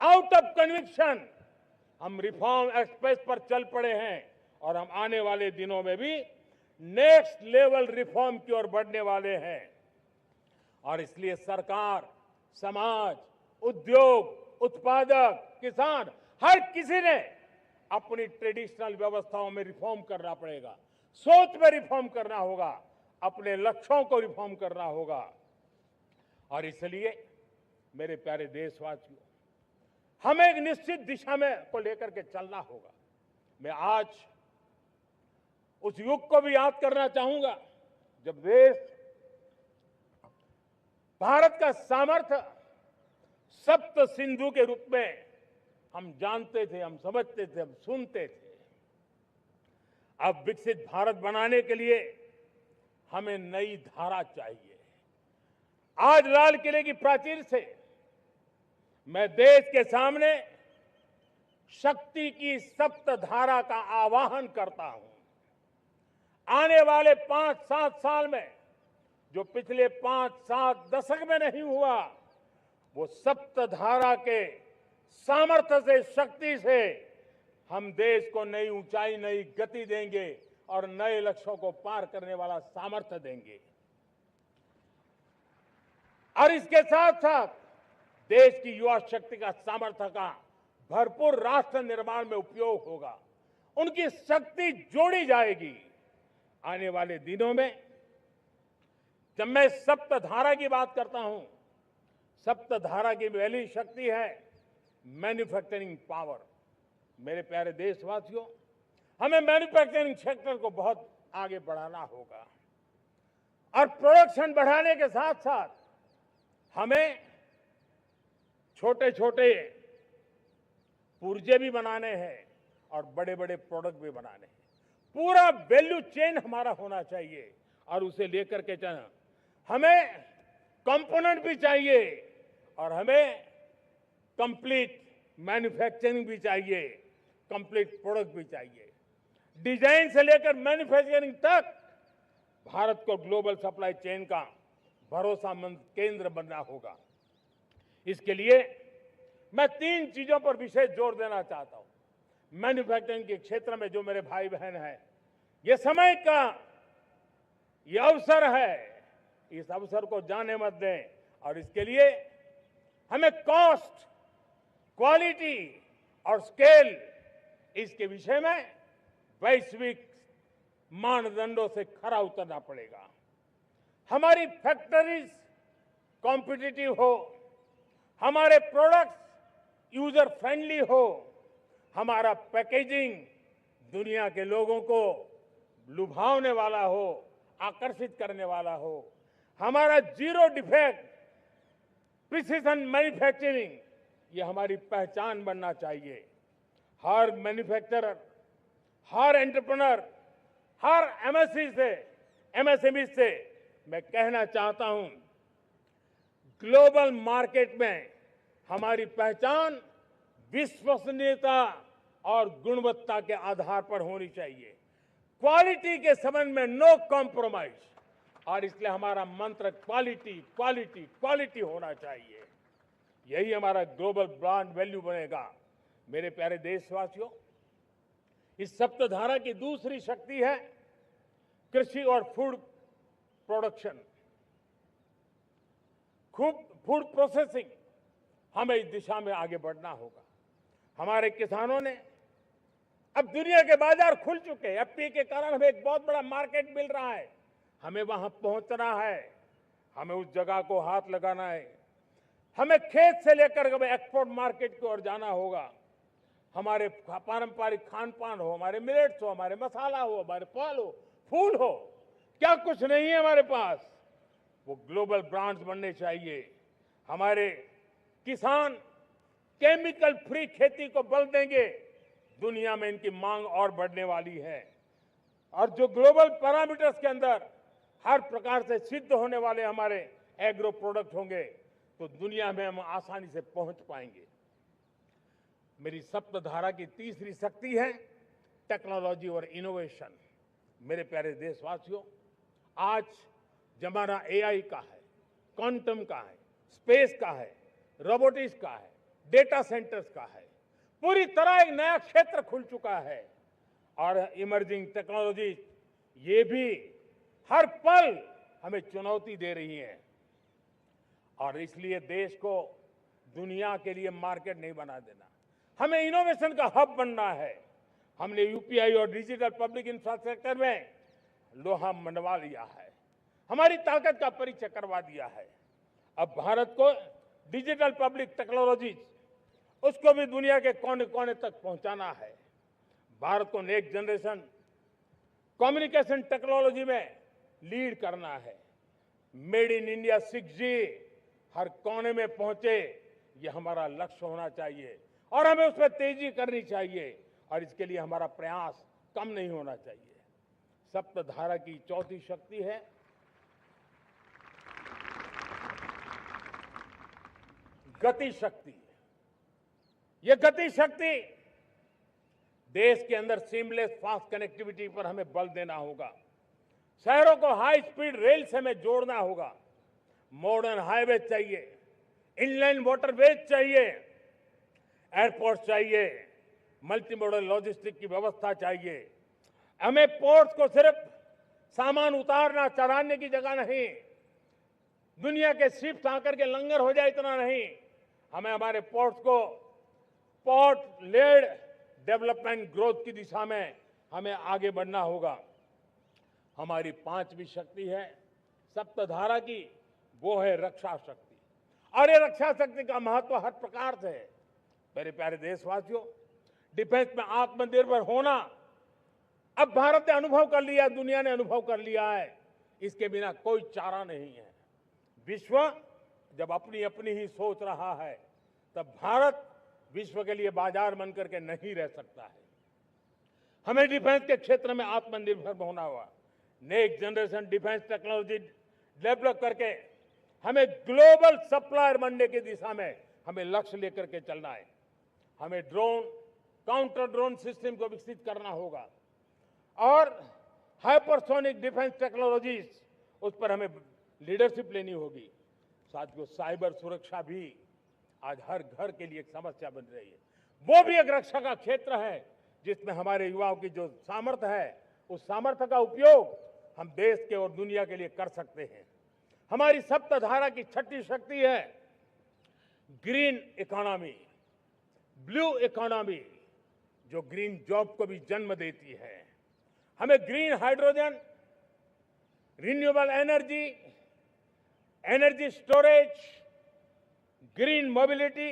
आउट ऑफ कन्विक्शन हम रिफॉर्म एक्सप्रेस पर चल पड़े हैं और हम आने वाले दिनों में भी नेक्स्ट लेवल रिफॉर्म की ओर बढ़ने वाले हैं। और इसलिए सरकार, समाज, उद्योग, उत्पादक, किसान, हर किसी ने अपनी ट्रेडिशनल व्यवस्थाओं में रिफॉर्म करना पड़ेगा, सोच में रिफॉर्म करना होगा, अपने लक्ष्यों को रिफॉर्म करना होगा। और इसलिए मेरे प्यारे देशवासियों, हमें एक निश्चित दिशा में को लेकर के चलना होगा। मैं आज उस युग को भी याद करना चाहूंगा जब देश भारत का सामर्थ्य सप्त सिंधु के रूप में हम जानते थे, हम समझते थे, हम सुनते थे। अब विकसित भारत बनाने के लिए हमें नई धारा चाहिए। आज लाल किले की प्राचीर से मैं देश के सामने शक्ति की सप्त धारा का आह्वान करता हूं। आने वाले 5-7 साल में जो पिछले 5-7 दशक में नहीं हुआ, वो सप्त धारा के सामर्थ्य से, शक्ति से हम देश को नई ऊंचाई, नई गति देंगे और नए लक्ष्यों को पार करने वाला सामर्थ्य देंगे। और इसके साथ साथ देश की युवा शक्ति का सामर्थ्य का भरपूर राष्ट्र निर्माण में उपयोग होगा, उनकी शक्ति जोड़ी जाएगी। आने वाले दिनों में जब मैं सप्तधारा की बात करता हूं, सप्तधारा की पहली शक्ति है मैन्युफैक्चरिंग पावर। मेरे प्यारे देशवासियों, हमें मैन्युफैक्चरिंग सेक्टर को बहुत आगे बढ़ाना होगा और प्रोडक्शन बढ़ाने के साथ साथ हमें छोटे छोटे पुर्जे भी बनाने हैं और बड़े बड़े प्रोडक्ट भी बनाने हैं। पूरा वैल्यू चेन हमारा होना चाहिए और उसे लेकर के चलना। हमें कंपोनेंट भी चाहिए और हमें कंप्लीट मैन्युफैक्चरिंग भी चाहिए, कंप्लीट प्रोडक्ट भी चाहिए। डिजाइन से लेकर मैन्युफैक्चरिंग तक भारत को ग्लोबल सप्लाई चेन का भरोसामंद केंद्र बनना होगा। इसके लिए मैं 3 चीजों पर विशेष जोर देना चाहता हूं। मैन्युफैक्चरिंग के क्षेत्र में जो मेरे भाई बहन हैं, ये समय का ये अवसर है, इस अवसर को जाने मत दें। और इसके लिए हमें कॉस्ट, क्वालिटी और स्केल, इसके विषय में वैश्विक मानदंडों से खरा उतरना पड़ेगा। हमारी फैक्ट्रीज कॉम्पिटिटिव हो, हमारे प्रोडक्ट्स यूजर फ्रेंडली हो, हमारा पैकेजिंग दुनिया के लोगों को लुभावने वाला हो, आकर्षित करने वाला हो, हमारा जीरो डिफेक्ट प्रिसिजन मैन्युफैक्चरिंग, ये हमारी पहचान बनना चाहिए। हर मैन्युफैक्चरर, हर एंटरप्रेन्योर, हर एमएसएमई से मैं कहना चाहता हूं, ग्लोबल मार्केट में हमारी पहचान विश्वसनीयता और गुणवत्ता के आधार पर होनी चाहिए। क्वालिटी के संबंध में नो कॉम्प्रोमाइज, और इसलिए हमारा मंत्र क्वालिटी, क्वालिटी, क्वालिटी होना चाहिए। यही हमारा ग्लोबल ब्रांड वैल्यू बनेगा। मेरे प्यारे देशवासियों, इस सप्तधारा की दूसरी शक्ति है कृषि और फूड प्रोडक्शन, फूड प्रोसेसिंग। हमें इस दिशा में आगे बढ़ना होगा। हमारे किसानों ने, अब दुनिया के बाजार खुल चुके हैं, एफपीए के कारण हमें एक बहुत बड़ा मार्केट मिल रहा है। हमें वहां पहुंचना है, हमें उस जगह को हाथ लगाना है। हमें खेत से लेकर एक्सपोर्ट मार्केट की ओर जाना होगा। हमारे पारंपरिक खान पान हो, हमारे मिलेट्स हो, हमारे मसाला हो, हमारे फल हो, फूल हो, क्या कुछ नहीं है हमारे पास, वो ग्लोबल ब्रांड्स बनने चाहिए। हमारे किसान केमिकल फ्री खेती को बल देंगे, दुनिया में इनकी मांग और बढ़ने वाली है। और जो ग्लोबल पैरामीटर्स के अंदर हर प्रकार से सिद्ध होने वाले हमारे एग्रो प्रोडक्ट होंगे, तो दुनिया में हम आसानी से पहुंच पाएंगे। मेरी सप्तधारा की तीसरी शक्ति है टेक्नोलॉजी और इनोवेशन। मेरे प्यारे देशवासियों, आज जमाना एआई का है, क्वांटम का है, स्पेस का है, रोबोटिक्स का है, डेटा सेंटर्स का है। पूरी तरह एक नया क्षेत्र खुल चुका है और इमर्जिंग टेक्नोलॉजी ये भी हर पल हमें चुनौती दे रही है। और इसलिए देश को दुनिया के लिए मार्केट नहीं बना देना, हमें इनोवेशन का हब बनना है। हमने यूपीआई और डिजिटल पब्लिक इंफ्रास्ट्रक्चर में लोहा मनवा लिया है, हमारी ताकत का परिचय करवा दिया है। अब भारत को डिजिटल पब्लिक टेक्नोलॉजी उसको भी दुनिया के कोने कोने तक पहुंचाना है। भारत को नेक्स्ट जनरेशन कम्युनिकेशन टेक्नोलॉजी में लीड करना है। मेड इन इंडिया 6G हर कोने में पहुंचे, ये हमारा लक्ष्य होना चाहिए और हमें उसमें तेजी करनी चाहिए और इसके लिए हमारा प्रयास कम नहीं होना चाहिए। सप्तधारा की चौथी शक्ति है गति शक्ति। ये गति शक्ति देश के अंदर सीमलेस फास्ट कनेक्टिविटी पर हमें बल देना होगा। शहरों को हाई स्पीड रेल से हमें जोड़ना होगा। मॉडर्न हाईवे चाहिए, इनलैंड वाटरवेज चाहिए, एयरपोर्ट चाहिए, मल्टी मॉडल लॉजिस्टिक की व्यवस्था चाहिए। हमें पोर्ट्स को सिर्फ सामान उतारना चढ़ाने की जगह नहीं, दुनिया के शिप्स आकर के लंगर हो जाए इतना नहीं, हमें हमारे पोर्ट्स को पोर्ट लेड डेवलपमेंट ग्रोथ की दिशा में हमें आगे बढ़ना होगा। हमारी पांचवी शक्ति है सप्तधारा की, वो है रक्षा शक्ति। और ये रक्षा शक्ति का महत्व हर प्रकार से है। मेरे प्यारे देशवासियों, डिफेंस में आत्मनिर्भर होना अब भारत ने अनुभव कर लिया, दुनिया ने अनुभव कर लिया है, इसके बिना कोई चारा नहीं है। विश्व जब अपनी अपनी ही सोच रहा है, तब भारत विश्व के लिए बाजार बन करके नहीं रह सकता है। हमें डिफेंस के क्षेत्र में आत्मनिर्भर होना होगा। Next generation defence technology develop करके हमें ग्लोबल सप्लायर बनने की दिशा में हमें लक्ष्य लेकर के चलना है। हमें ड्रोन, काउंटर ड्रोन सिस्टम को विकसित करना होगा और हाइपरसोनिक डिफेंस टेक्नोलॉजीज, उस पर हमें लीडरशिप लेनी होगी। साथियों, साइबर सुरक्षा भी आज हर घर के लिए एक समस्या बन रही है। वो भी एक रक्षा का क्षेत्र है जिसमें हमारे युवाओं की जो सामर्थ्य है, उस सामर्थ्य का उपयोग हम देश के और दुनिया के लिए कर सकते हैं। हमारी सप्तधारा की छठी शक्ति है ग्रीन इकोनॉमी, ब्लू इकोनॉमी, जो ग्रीन जॉब को भी जन्म देती है। हमें green hydrogen, renewable energy, energy storage, green mobility,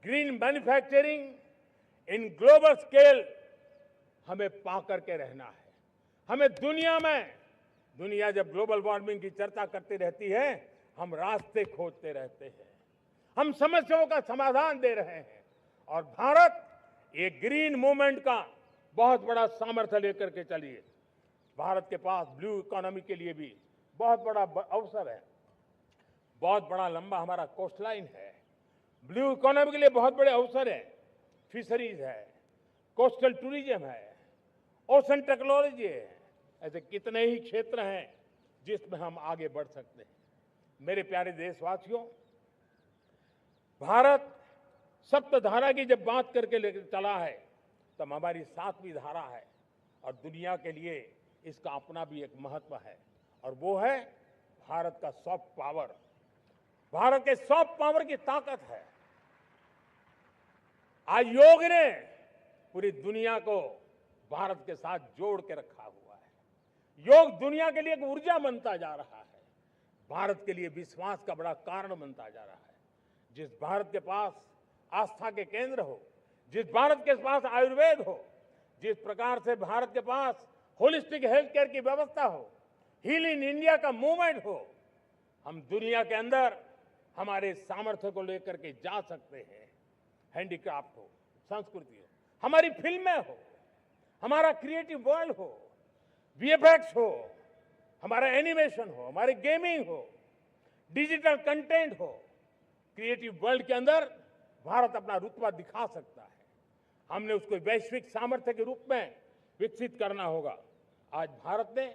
green manufacturing in global scale हमें पा करके रहना है। हमें दुनिया जब ग्लोबल वार्मिंग की चर्चा करती रहती है, हम रास्ते खोजते रहते हैं, हम समस्याओं का समाधान दे रहे हैं और भारत ये ग्रीन मूवमेंट का बहुत बड़ा सामर्थ्य लेकर के चलिए। भारत के पास ब्लू इकोनॉमी के लिए भी बहुत बड़ा अवसर है। बहुत बड़ा लंबा हमारा कोस्ट लाइन है। ब्लू इकोनॉमी के लिए बहुत बड़े अवसर है। फिशरीज है, कोस्टल टूरिज्म है, ओशन टेक्नोलॉजी है। ऐसे कितने ही क्षेत्र हैं जिसमें हम आगे बढ़ सकते हैं। मेरे प्यारे देशवासियों, भारत सप्तधारा की जब बात करके लेकर चला है, तब हमारी सातवीं धारा है और दुनिया के लिए इसका अपना भी एक महत्व है और वो है भारत का सॉफ्ट पावर। भारत के सॉफ्ट पावर की ताकत है। आज योग ने पूरी दुनिया को भारत के साथ जोड़ के रखा हुआ है। योग दुनिया के लिए एक ऊर्जा बनता जा रहा है, भारत के लिए विश्वास का बड़ा कारण बनता जा रहा है। जिस भारत के पास आस्था के केंद्र हो, जिस भारत के पास आयुर्वेद हो, जिस प्रकार से भारत के पास होलिस्टिक हेल्थ केयर की व्यवस्था हो, हील इन इंडिया का मूवमेंट हो, हम दुनिया के अंदर हमारे सामर्थ्य को लेकर के जा सकते हैं। हैंडीक्राफ्ट हो, संस्कृति हो, हमारी फिल्में हो, हमारा क्रिएटिव वर्ल्ड हो, वीएफएक्स हो, हमारा एनिमेशन हो, हमारी गेमिंग हो, डिजिटल कंटेंट हो, क्रिएटिव वर्ल्ड के अंदर भारत अपना रुतबा दिखा सकता है। हमने उसको वैश्विक सामर्थ्य के रूप में विकसित करना होगा। आज भारत ने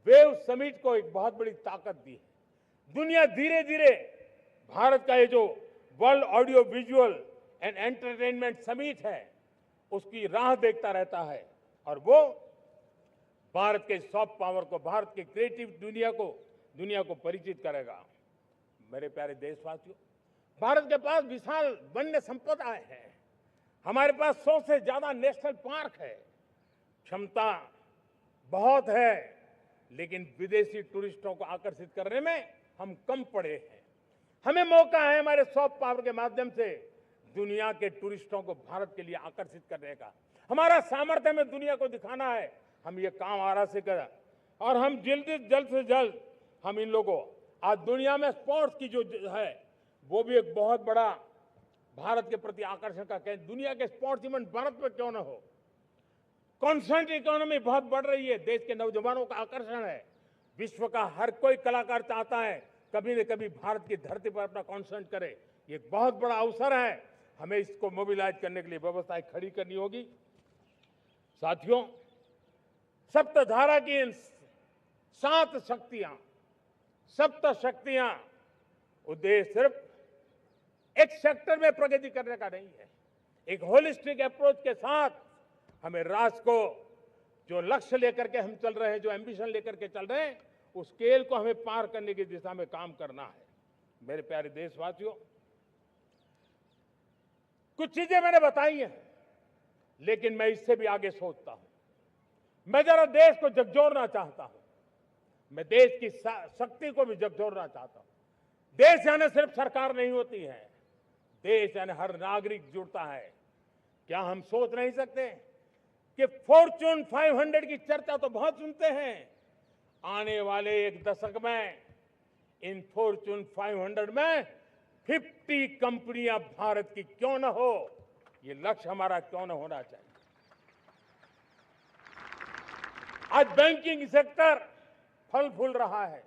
वेव समिट को एक बहुत बड़ी ताकत दी है। दुनिया धीरे धीरे भारत का ये जो world audio visual and entertainment summit है, उसकी राह देखता रहता है और वो भारत के सॉफ्ट पावर को, भारत के क्रिएटिव दुनिया को परिचित करेगा। मेरे प्यारे देशवासियों, भारत के पास विशाल वन्य संपदा है। हमारे पास 100 से ज्यादा नेशनल पार्क है, क्षमता बहुत है, लेकिन विदेशी टूरिस्टों को आकर्षित करने में हम कम पड़े हैं। हमें मौका है हमारे सॉफ्ट पावर के माध्यम से दुनिया के टूरिस्टों को भारत के लिए आकर्षित करने का। हमारा सामर्थ्य हमें दुनिया को दिखाना है। हम ये काम आरा से करें और हम जल्द से जल्द हम इन लोगों, आज दुनिया में स्पोर्ट्स की जो है वो भी एक बहुत बड़ा भारत के प्रति आकर्षण का केंद्र। दुनिया के स्पोर्ट्स इवेंट भारत में क्यों ना हो। कॉन्स्टेंट इकोनॉमी बहुत बढ़ रही है, देश के नौजवानों का आकर्षण है। विश्व का हर कोई कलाकार चाहता है कभी न कभी भारत की धरती पर अपना कॉन्सर्ट करे। ये एक बहुत बड़ा अवसर है, हमें इसको मोबिलाइज करने के लिए व्यवस्थाएं खड़ी करनी होगी। साथियों, सप्तधारा की इन 7 शक्तियां उद्देश्य सिर्फ एक सेक्टर में प्रगति करने का नहीं है। एक होलिस्टिक अप्रोच के साथ हमें राष्ट्र को जो लक्ष्य लेकर के हम चल रहे हैं, जो एम्बिशन लेकर के चल रहे हैं, उस स्केल को हमें पार करने की दिशा में काम करना है। मेरे प्यारे देशवासियों, कुछ चीजें मैंने बताई हैं, लेकिन मैं इससे भी आगे सोचता हूं। मैं जरा देश को झकझोरना चाहता हूं। मैं देश की शक्ति को भी झकझोरना चाहता हूं। देश यानी सिर्फ सरकार नहीं होती है, देश यानी हर नागरिक जुड़ता है। क्या हम सोच नहीं सकते कि फॉर्च्यून 500 की चर्चा तो बहुत सुनते हैं, आने वाले एक दशक में इन फॉर्च्यून 500 में 50 कंपनियां भारत की क्यों न हो, ये लक्ष्य हमारा क्यों न होना चाहिए। आज बैंकिंग सेक्टर फल फूल रहा है।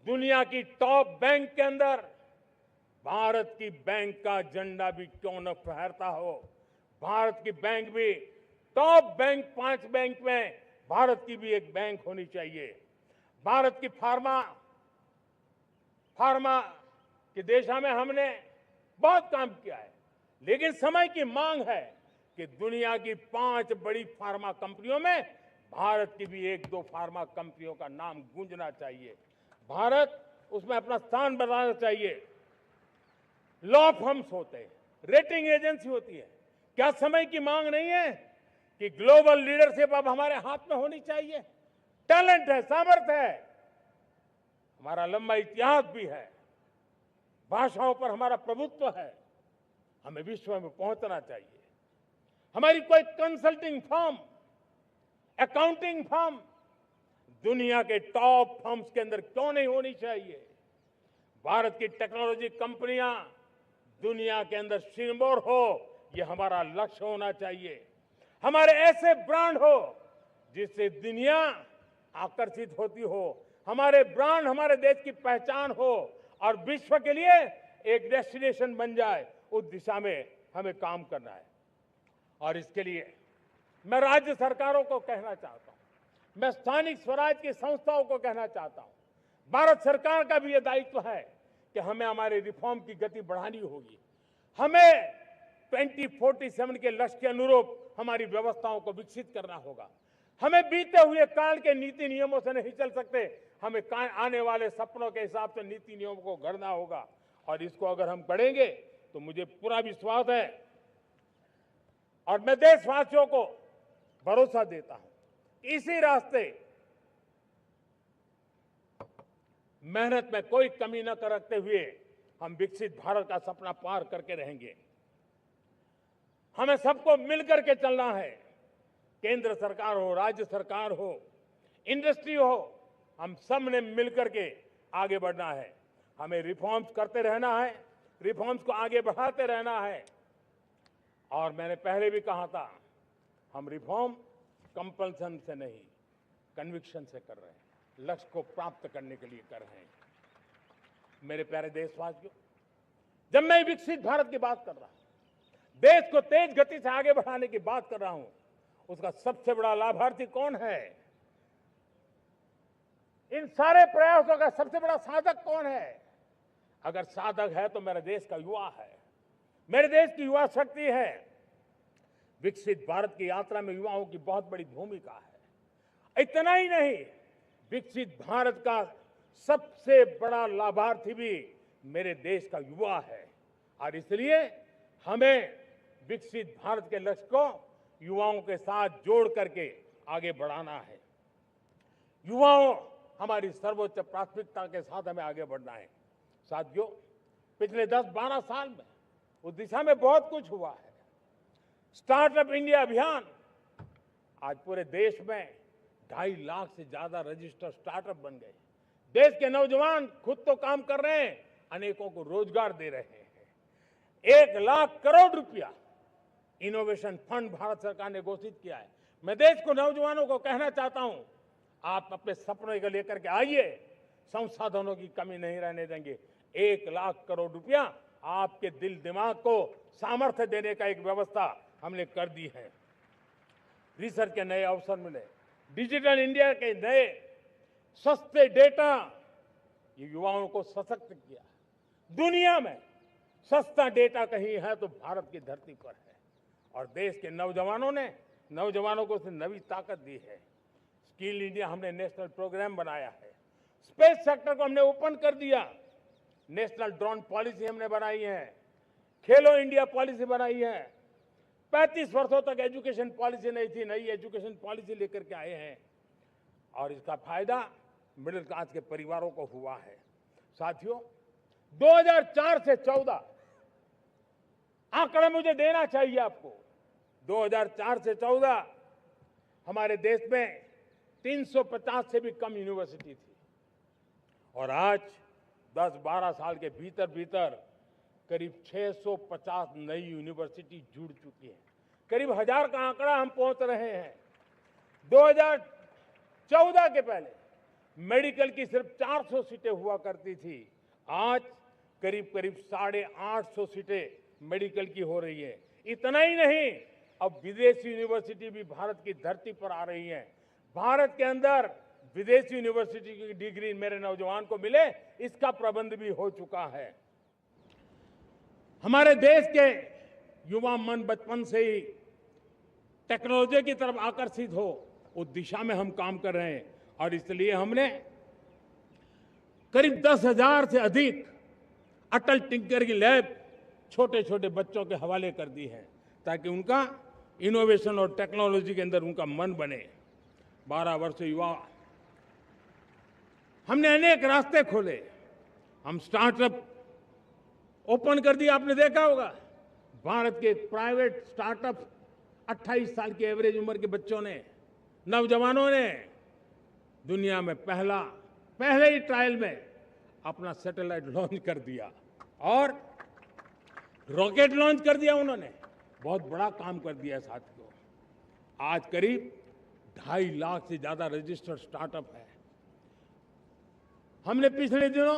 दुनिया की टॉप बैंक के अंदर भारत की बैंक का झंडा भी क्यों न फहरता हो। भारत की बैंक भी टॉप बैंक 5 बैंक में भारत की भी एक बैंक होनी चाहिए। भारत की फार्मा की दिशा में हमने बहुत काम किया है, लेकिन समय की मांग है कि दुनिया की 5 बड़ी फार्मा कंपनियों में भारत की भी 1-2 फार्मा कंपनियों का नाम गूंजना चाहिए। भारत उसमें अपना स्थान बनाना चाहिए। लॉ फर्म्स होते हैं, रेटिंग एजेंसी होती है। क्या समय की मांग नहीं है कि ग्लोबल लीडरशिप अब हमारे हाथ में होनी चाहिए? टैलेंट है, सामर्थ्य है, हमारा लंबा इतिहास भी है, भाषाओं पर हमारा प्रभुत्व है। हमें विश्व में पहुंचना चाहिए। हमारी कोई कंसल्टिंग फर्म, अकाउंटिंग फर्म दुनिया के टॉप फर्म्स के अंदर क्यों नहीं होनी चाहिए? भारत की टेक्नोलॉजी कंपनियां दुनिया के अंदर सिरमौर हो, ये हमारा लक्ष्य होना चाहिए। हमारे ऐसे ब्रांड हो जिससे दुनिया आकर्षित होती हो, हमारे ब्रांड हमारे देश की पहचान हो और विश्व के लिए एक डेस्टिनेशन बन जाए। उस दिशा में हमें काम करना है और इसके लिए मैं राज्य सरकारों को कहना चाहता हूं, मैं स्थानिक स्वराज की संस्थाओं को कहना चाहता हूं, भारत सरकार का भी यह दायित्व है कि हमें हमारे रिफॉर्म की गति बढ़ानी होगी। हमें 2047 के लक्ष्य के अनुरूप हमारी व्यवस्थाओं को विकसित करना होगा। हमें बीते हुए काल के नीति नियमों से नहीं चल सकते, हमें आने वाले सपनों के हिसाब से नीति नियमों को गढ़ना होगा और इसको अगर हम करेंगे तो मुझे पूरा विश्वास है और मैं देशवासियों को भरोसा देता हूं, इसी रास्ते मेहनत में कोई कमी न करते हुए हम विकसित भारत का सपना पार करके रहेंगे। हमें सबको मिलकर के चलना है, केंद्र सरकार हो, राज्य सरकार हो, इंडस्ट्री हो, हम सब ने मिलकर के आगे बढ़ना है। हमें रिफॉर्म्स करते रहना है, रिफॉर्म्स को आगे बढ़ाते रहना है। और मैंने पहले भी कहा था, हम रिफॉर्म कंपल्सन से नहीं, कन्विक्शन से कर रहे हैं, लक्ष्य को प्राप्त करने के लिए कर रहे हैं। मेरे प्यारे देशवासियों, जब मैं विकसित भारत की बात कर रहा हूं, देश को तेज गति से आगे बढ़ाने की बात कर रहा हूं, उसका सबसे बड़ा लाभार्थी कौन है? इन सारे प्रयासों का सबसे बड़ा साधक कौन है? अगर साधक है तो मेरे देश का युवा है, मेरे देश की युवा शक्ति है। विकसित भारत की यात्रा में युवाओं की बहुत बड़ी भूमिका है। इतना ही नहीं, विकसित भारत का सबसे बड़ा लाभार्थी भी मेरे देश का युवा है और इसलिए हमें विकसित भारत के लक्ष्य को युवाओं के साथ जोड़ करके आगे बढ़ाना है। युवाओं हमारी सर्वोच्च प्राथमिकता के साथ हमें आगे बढ़ना है। साथियों, पिछले 10-12 साल में उस दिशा में बहुत कुछ हुआ है। स्टार्टअप इंडिया अभियान, आज पूरे देश में 2.5 लाख से ज्यादा रजिस्टर्ड स्टार्टअप बन गए। देश के नौजवान खुद तो काम कर रहे हैं, अनेकों को रोजगार दे रहे हैं। 1 लाख करोड़ रुपया इनोवेशन फंड भारत सरकार ने घोषित किया है। मैं देश को, नौजवानों को कहना चाहता हूं, आप अपने सपनों को लेकर के आइए, संसाधनों की कमी नहीं रहने देंगे। 1 लाख करोड़ रुपया आपके दिल दिमाग को सामर्थ्य देने का एक व्यवस्था हमने कर दी है। रिसर्च के नए अवसर मिले, डिजिटल इंडिया के नए सस्ते डेटा, ये युवाओं को सशक्त किया। दुनिया में सस्ता डेटा कहीं है तो भारत की धरती पर है, और देश के नौजवानों को उसने नई ताकत दी है। स्किल इंडिया हमने नेशनल प्रोग्राम बनाया है। स्पेस सेक्टर को हमने ओपन कर दिया। नेशनल ड्रोन पॉलिसी हमने बनाई है। खेलो इंडिया पॉलिसी बनाई है। 35 वर्षों तक एजुकेशन पॉलिसी नहीं थी, नई एजुकेशन पॉलिसी लेकर के आए हैं, और इसका फायदा मिडिल क्लास के परिवारों को हुआ है। साथियों, 2004 से 14 आंकड़े मुझे देना चाहिए आपको। 2004 से 14 हमारे देश में 350 से भी कम यूनिवर्सिटी थी, और आज 10-12 साल के भीतर भीतर करीब 650 नई यूनिवर्सिटी जुड़ चुकी है। करीब 1000 का आंकड़ा हम पहुंच रहे हैं। 2014 के पहले मेडिकल की सिर्फ 400 सीटें हुआ करती थी, आज करीब 850 सीटें मेडिकल की हो रही है। इतना ही नहीं, अब विदेशी यूनिवर्सिटी भी भारत की धरती पर आ रही है। भारत के अंदर विदेशी यूनिवर्सिटी की डिग्री मेरे नौजवान को मिले, इसका प्रबंध भी हो चुका है। हमारे देश के युवा मन बचपन से ही टेक्नोलॉजी की तरफ आकर्षित हो, उस दिशा में हम काम कर रहे हैं, और इसलिए हमने करीब 10,000 से अधिक अटल टिंकरिंग लैब छोटे छोटे बच्चों के हवाले कर दी है, ताकि उनका इनोवेशन और टेक्नोलॉजी के अंदर उनका मन बने। 12 वर्ष युवा, हमने अनेक रास्ते खोले। हम स्टार्टअप ओपन कर दिया, आपने देखा होगा। भारत के प्राइवेट स्टार्टअप 28 साल की एवरेज उम्र के बच्चों ने, नौजवानों ने दुनिया में पहले ही ट्रायल में अपना सैटेलाइट लॉन्च कर दिया और रॉकेट लॉन्च कर दिया। उन्होंने बहुत बड़ा काम कर दिया साथियों। आज करीब 2.5 लाख से ज्यादा रजिस्टर्ड स्टार्टअप है। हमने पिछले दिनों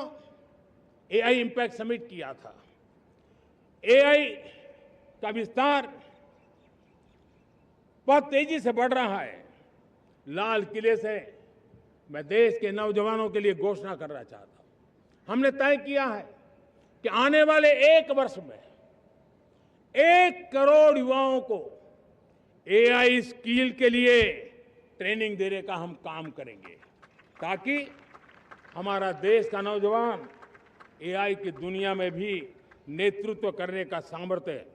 एआई इंपैक्ट समिट किया था। एआई का विस्तार बहुत तेजी से बढ़ रहा है। लाल किले से मैं देश के नौजवानों के लिए घोषणा करना चाहता हूं। हमने तय किया है कि आने वाले 1 वर्ष में 1 करोड़ युवाओं को एआई स्किल के लिए ट्रेनिंग देने का हम काम करेंगे, ताकि हमारा देश का नौजवान एआई की दुनिया में भी नेतृत्व करने का सामर्थ्य।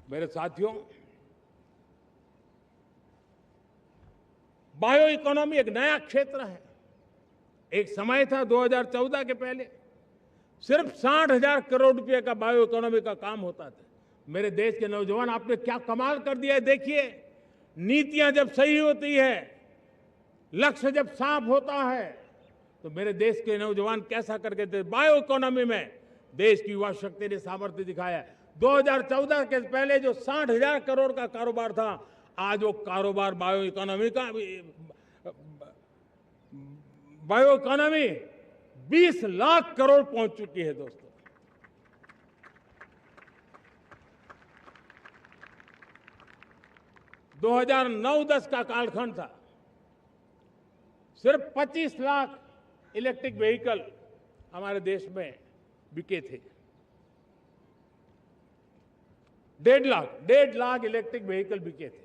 मेरे साथियों, बायो इकोनॉमी एक नया क्षेत्र है। एक समय था 2014 के पहले सिर्फ 60,000 करोड़ रुपए का बायो इकोनॉमी का काम होता था। मेरे देश के नौजवान, आपने क्या कमाल कर दिया है। देखिए, नीतियां जब सही होती है, लक्ष्य जब साफ होता है, तो मेरे देश के नौजवान कैसा करके थे। बायो इकोनॉमी में देश की युवा शक्ति ने सामर्थ्य दिखाया है। 2014 के पहले जो 60,000 करोड़ का कारोबार था, आज वो कारोबार बायो इकोनॉमी 20 लाख करोड़ पहुंच चुकी है। दोस्तों, दो 2009-10 का कालखंड था, सिर्फ 25 लाख इलेक्ट्रिक व्हीकल हमारे देश में बिके थे। 1.5 लाख इलेक्ट्रिक व्हीकल बिके थे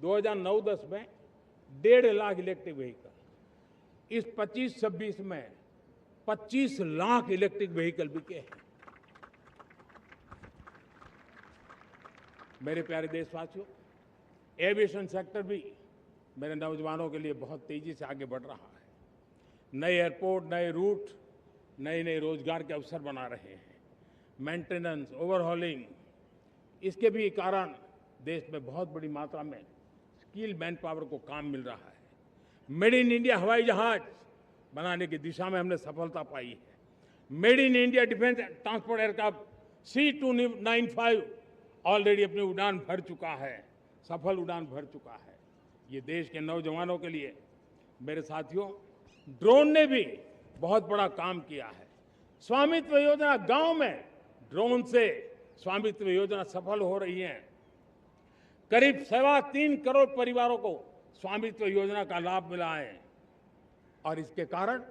2009-10 में। 1.5 लाख इलेक्ट्रिक व्हीकल। इस 25-26 में 25 लाख इलेक्ट्रिक व्हीकल बिके हैं। मेरे प्यारे देशवासियों, एविएशन सेक्टर भी मेरे नौजवानों के लिए बहुत तेजी से आगे बढ़ रहा है। नए एयरपोर्ट, नए रूट, नए नए रोजगार के अवसर बना रहे हैं। मेंटेनेंस, ओवरहॉलिंग, इसके भी कारण देश में बहुत बड़ी मात्रा में स्किल मैन पावर को काम मिल रहा है। मेड इन इंडिया हवाई जहाज बनाने की दिशा में हमने सफलता पाई है। Made in India defence transport aircraft C295 already अपनी उड़ान भर चुका है, सफल उड़ान भर चुका है। ये देश के नौजवानों के लिए, मेरे साथियों, ड्रोन ने भी बहुत बड़ा काम किया है। स्वामित्व योजना, गांव में ड्रोन से स्वामित्व योजना सफल हो रही है। करीब 3.25 करोड़ परिवारों को स्वामित्व योजना का लाभ मिला है और इसके कारण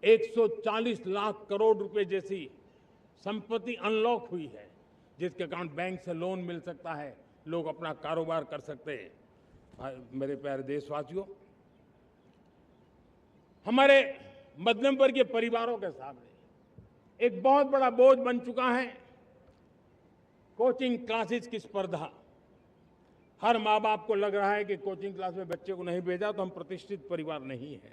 140 लाख करोड़ रुपए जैसी संपत्ति अनलॉक हुई है, जिसके कारण बैंक से लोन मिल सकता है, लोग अपना कारोबार कर सकते हैं। मेरे प्यारे देशवासियों, हमारे मध्यम वर्गीय परिवारों के सामने एक बहुत बड़ा बोझ बन चुका है कोचिंग क्लासेस की स्पर्धा। हर माँ बाप को लग रहा है कि कोचिंग क्लास में बच्चे को नहीं भेजा तो हम प्रतिष्ठित परिवार नहीं है।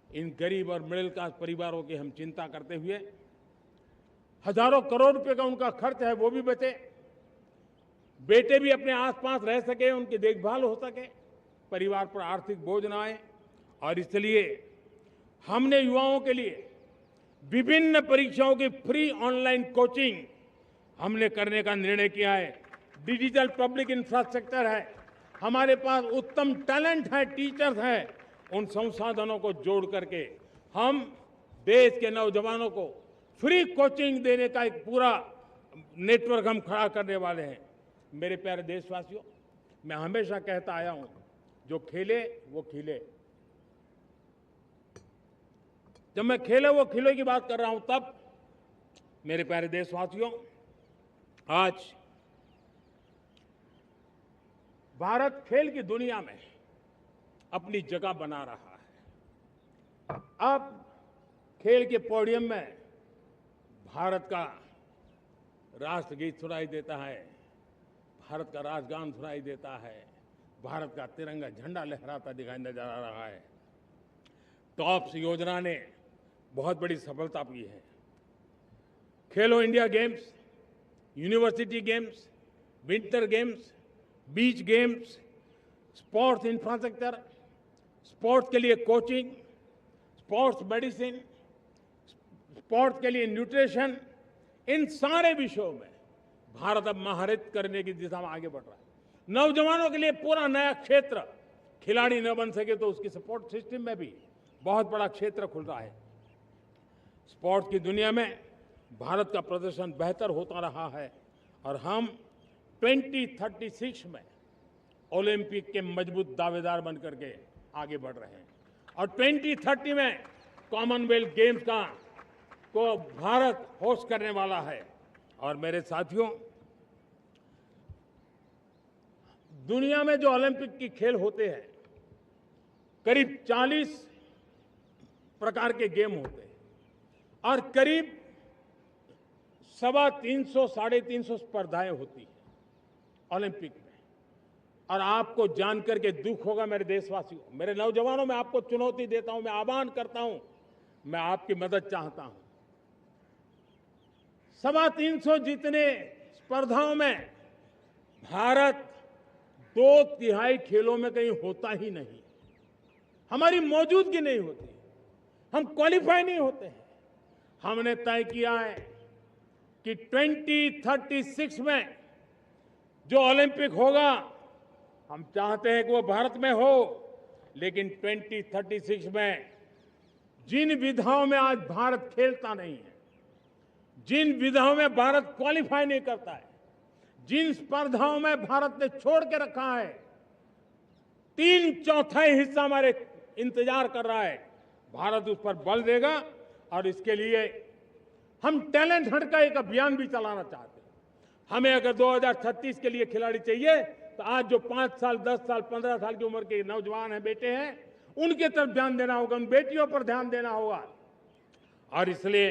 इन गरीब और मिडिल क्लास परिवारों की हम चिंता करते हुए हजारों करोड़ रुपए का उनका खर्च है वो भी बचे, बेटे भी अपने आसपास रह सके, उनकी देखभाल हो सके, परिवार पर आर्थिक बोझ न आए। और इसलिए हमने युवाओं के लिए विभिन्न परीक्षाओं की फ्री ऑनलाइन कोचिंग हमने करने का निर्णय किया है। डिजिटल पब्लिक इंफ्रास्ट्रक्चर है, हमारे पास उत्तम टैलेंट है, टीचर्स हैं, उन संसाधनों को जोड़ करके हम देश के नौजवानों को फ्री कोचिंग देने का एक पूरा नेटवर्क हम खड़ा करने वाले हैं। मेरे प्यारे देशवासियों, मैं हमेशा कहता आया हूं, जो खेले वो खिले। जब मैं खेले वो खिले की बात कर रहा हूं, तब मेरे प्यारे देशवासियों, आज भारत खेल की दुनिया में अपनी जगह बना रहा है। अब खेल के पोडियम में भारत का राष्ट्रगीत सुनाई देता है, भारत का राष्ट्रगान सुनाई देता है, भारत का तिरंगा झंडा लहराता दिखाई नजर आ रहा है। टॉप्स योजना ने बहुत बड़ी सफलता पाई है। खेलो India games, university games, winter games, beach games, sports infrastructure, sports के लिए कोचिंग, स्पोर्ट्स मेडिसिन, स्पोर्ट्स के लिए न्यूट्रिशन, इन सारे विषयों में भारत अब महारत करने की दिशा में आगे बढ़ रहा है। नौजवानों के लिए पूरा नया क्षेत्र, खिलाड़ी न बन सके तो उसकी सपोर्ट सिस्टम में भी बहुत बड़ा क्षेत्र खुल रहा है। स्पोर्ट्स की दुनिया में भारत का प्रदर्शन बेहतर होता रहा है और हम 2036 में ओलंपिक के मजबूत दावेदार बनकर के आगे बढ़ रहे हैं और 2030 में कॉमनवेल्थ गेम्स को भारत होस्ट करने वाला है। और मेरे साथियों, दुनिया में जो ओलंपिक की खेल होते हैं, करीब 40 प्रकार के गेम होते हैं और करीब 350 साढ़े 350 स्पर्धाएं होती हैं ओलंपिक में। और आपको जानकर के दुख होगा मेरे देशवासियों, मेरे नौजवानों, मैं आपको चुनौती देता हूं, मैं आह्वान करता हूं, मैं आपकी मदद चाहता हूं। 350 जितने स्पर्धाओं में भारत 2/3 खेलों में कहीं होता ही नहीं, हमारी मौजूदगी नहीं होती, हम क्वालिफाई नहीं होते हैं। हमने तय किया है कि 2036 में जो ओलंपिक होगा, हम चाहते हैं कि वो भारत में हो, लेकिन 2036 में जिन विधाओं में आज भारत खेलता नहीं है, जिन विधाओं में भारत क्वालिफाई नहीं करता है, जिन स्पर्धाओं में भारत ने छोड़ के रखा है, 3/4 हिस्सा हमारे इंतजार कर रहा है। भारत उस पर बल देगा और इसके लिए हम टैलेंट हंट का एक अभियान भी चलाना चाहते हैं। हमें अगर 2036 के लिए खिलाड़ी चाहिए तो आज जो 5 साल, 10 साल, 15 साल की उम्र के नौजवान हैं, बेटे हैं, उनके तरफ ध्यान देना होगा, उन बेटियों पर ध्यान देना होगा। और इसलिए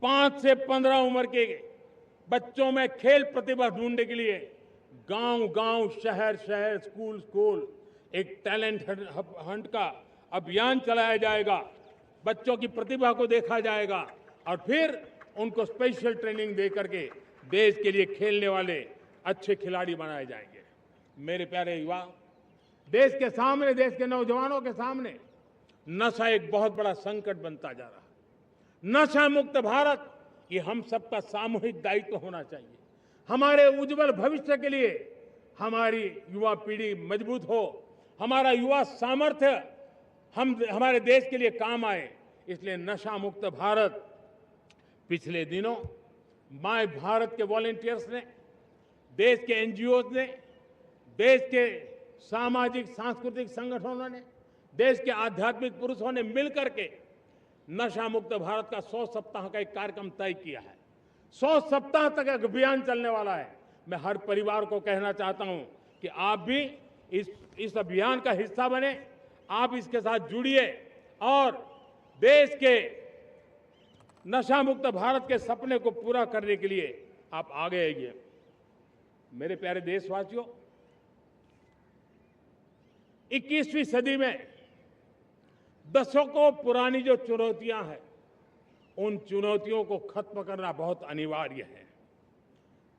5 से 15 उम्र के बच्चों में खेल प्रतिभा ढूंढने के लिए गांव-गांव, शहर-शहर, स्कूल-स्कूल एक टैलेंट हंट का अभियान चलाया जाएगा। बच्चों की प्रतिभा को देखा जाएगा और फिर उनको स्पेशल ट्रेनिंग दे करके देश के लिए खेलने वाले अच्छे खिलाड़ी बनाए जाएंगे। मेरे प्यारे युवा, देश के सामने, देश के नौजवानों के सामने नशा एक बहुत बड़ा संकट बनता जा रहा है। नशा मुक्त भारत, ये हम सबका सामूहिक दायित्व होना चाहिए। हमारे उज्जवल भविष्य के लिए हमारी युवा पीढ़ी मजबूत हो, हमारा युवा सामर्थ्य हमारे देश के लिए काम आए, इसलिए नशा मुक्त भारत। पिछले दिनों माय भारत के वॉलंटियर्स ने, देश के एनजीओ ने, देश के सामाजिक सांस्कृतिक संगठनों ने, देश के आध्यात्मिक पुरुषों ने मिलकर के नशा मुक्त भारत का 100 सप्ताह का एक कार्यक्रम तय किया है। 100 सप्ताह तक एक अभियान चलने वाला है। मैं हर परिवार को कहना चाहता हूं कि आप भी इस अभियान का हिस्सा बने, आप इसके साथ जुड़िए और देश के नशा मुक्त भारत के सपने को पूरा करने के लिए आप आगे आइए। मेरे प्यारे देशवासियों, 21वीं सदी में दशकों पुरानी जो चुनौतियां हैं, उन चुनौतियों को खत्म करना बहुत अनिवार्य है।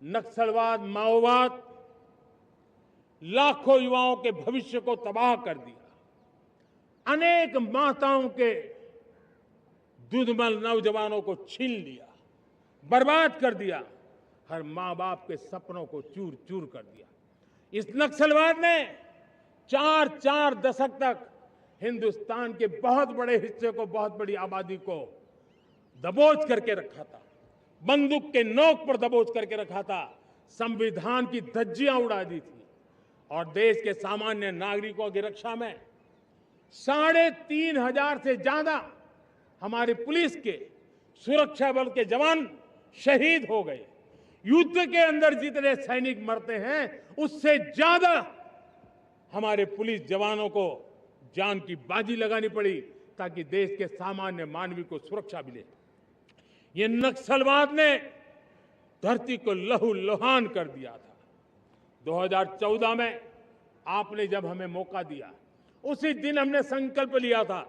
नक्सलवाद, माओवाद लाखों युवाओं के भविष्य को तबाह कर दिया। अनेक माताओं के दूधमल नौजवानों को छीन लिया, बर्बाद कर दिया। हर मां बाप के सपनों को चूर चूर कर दिया। इस नक्सलवाद ने 4 दशक तक हिंदुस्तान के बहुत बड़े हिस्से को, बहुत बड़ी आबादी को दबोच करके रखा था, बंदूक के नोक पर दबोच करके रखा था, संविधान की धज्जियां उड़ा दी थी और देश के सामान्य नागरिकों की रक्षा में 3,500 से ज्यादा हमारे पुलिस के, सुरक्षा बल के जवान शहीद हो गए। युद्ध के अंदर जितने सैनिक मरते हैं, उससे ज्यादा हमारे पुलिस जवानों को जान की बाजी लगानी पड़ी ताकि देश के सामान्य मानवी को सुरक्षा मिले। ये नक्सलवाद ने धरती को लहूलुहान कर दिया था। 2014 में आपने जब हमें मौका दिया, उसी दिन हमने संकल्प लिया था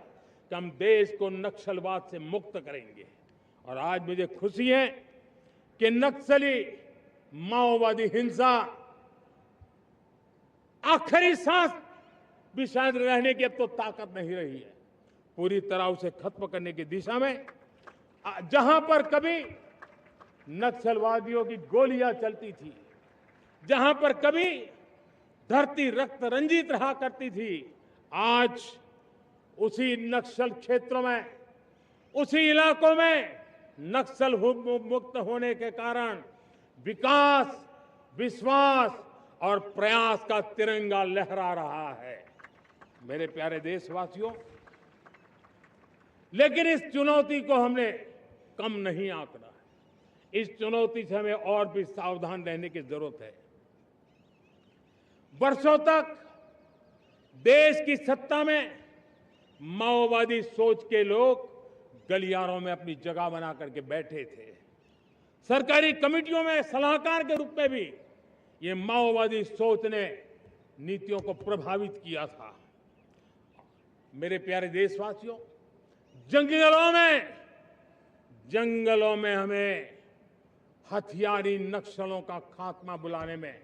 कि हम देश को नक्सलवाद से मुक्त करेंगे। और आज मुझे खुशी है कि नक्सली माओवादी हिंसा आखिरी सांस भी शायद रहने की अब तो ताकत नहीं रही है। पूरी तरह उसे खत्म करने की दिशा में जहां पर कभी नक्सलवादियों की गोलियां चलती थी, जहां पर कभी धरती रक्त रंजित रहा करती थी, आज उसी नक्सल क्षेत्रों में, उसी इलाकों में नक्सल मुक्त होने के कारण विकास, विश्वास और प्रयास का तिरंगा लहरा रहा है। मेरे प्यारे देशवासियों, लेकिन इस चुनौती को हमने कम नहीं आंकना है। इस चुनौती से हमें और भी सावधान रहने की जरूरत है। वर्षों तक देश की सत्ता में माओवादी सोच के लोग गलियारों में अपनी जगह बना करके बैठे थे। सरकारी कमेटियों में सलाहकार के रूप में भी ये माओवादी सोच ने नीतियों को प्रभावित किया था। मेरे प्यारे देशवासियों, जंगलों में हमें हथियारी नक्सलों का खात्मा बुलाने में,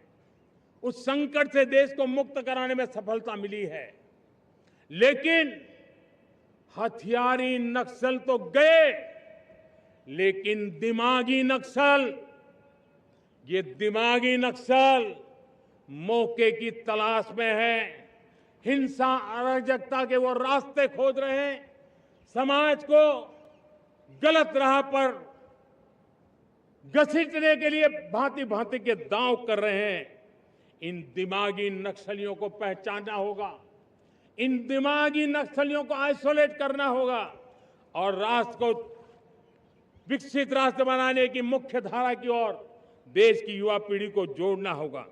उस संकट से देश को मुक्त कराने में सफलता मिली है। लेकिन हथियारी नक्सल तो गए, लेकिन दिमागी नक्सल, ये दिमागी नक्सल मौके की तलाश में है। हिंसा, अराजकता के वो रास्ते खोज रहे हैं, समाज को गलत राह पर घसीटने के लिए भांति भांति के दांव कर रहे हैं। इन दिमागी नक्सलियों को पहचानना होगा, इन दिमागी नक्सलियों को आइसोलेट करना होगा और राष्ट्र को विकसित राष्ट्र बनाने की मुख्य धारा की ओर देश की युवा पीढ़ी को जोड़ना होगा।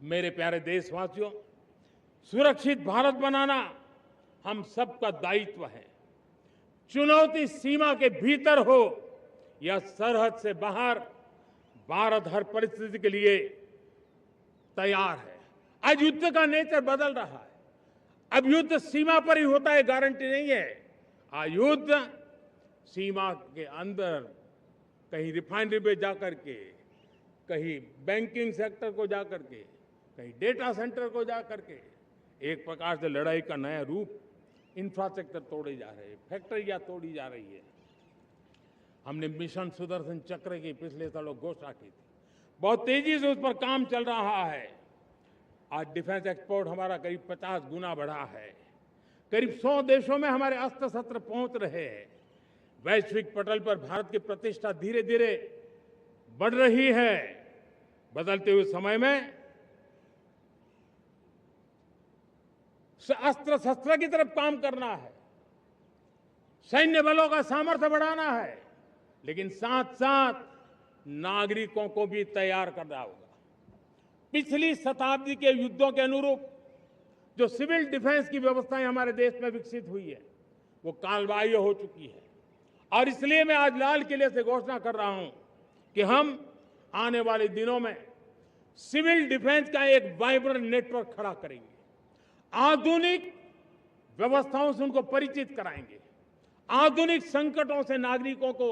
मेरे प्यारे देशवासियों, सुरक्षित भारत बनाना हम सबका दायित्व है। चुनौती सीमा के भीतर हो या सरहद से बाहर, भारत हर परिस्थिति के लिए तैयार है। आज युद्ध का नेचर बदल रहा है। अब युद्ध सीमा पर ही होता है, गारंटी नहीं है। आज युद्ध सीमा के अंदर कहीं रिफाइनरी पे जाकर के, कहीं बैंकिंग सेक्टर को जाकर के, कहीं डेटा सेंटर को जाकर के, एक प्रकार से लड़ाई का नया रूप, इंफ्रास्ट्रक्चर तोड़े जा रहे हैं, फैक्ट्रियां तोड़ी जा रही है। हमने मिशन सुदर्शन चक्र की पिछले सालों घोषणा की थी, बहुत तेजी से उस पर काम चल रहा है। आज डिफेंस एक्सपोर्ट हमारा करीब 50 गुना बढ़ा है। करीब 100 देशों में हमारे अस्त्र शस्त्र पहुंच रहे हैं। वैश्विक पटल पर भारत की प्रतिष्ठा धीरे धीरे बढ़ रही है। बदलते हुए समय में अस्त्र शस्त्र की तरफ काम करना है, सैन्य बलों का सामर्थ्य बढ़ाना है, लेकिन साथ साथ नागरिकों को भी तैयार करना होगा। पिछली शताब्दी के युद्धों के अनुरूप जो सिविल डिफेंस की व्यवस्थाएं हमारे देश में विकसित हुई है, वो कालबाह्य हो चुकी है। और इसलिए मैं आज लाल किले से घोषणा कर रहा हूं कि हम आने वाले दिनों में सिविल डिफेंस का एक वाइब्रेंट नेटवर्क खड़ा करेंगे। आधुनिक व्यवस्थाओं से उनको परिचित कराएंगे। आधुनिक संकटों से नागरिकों को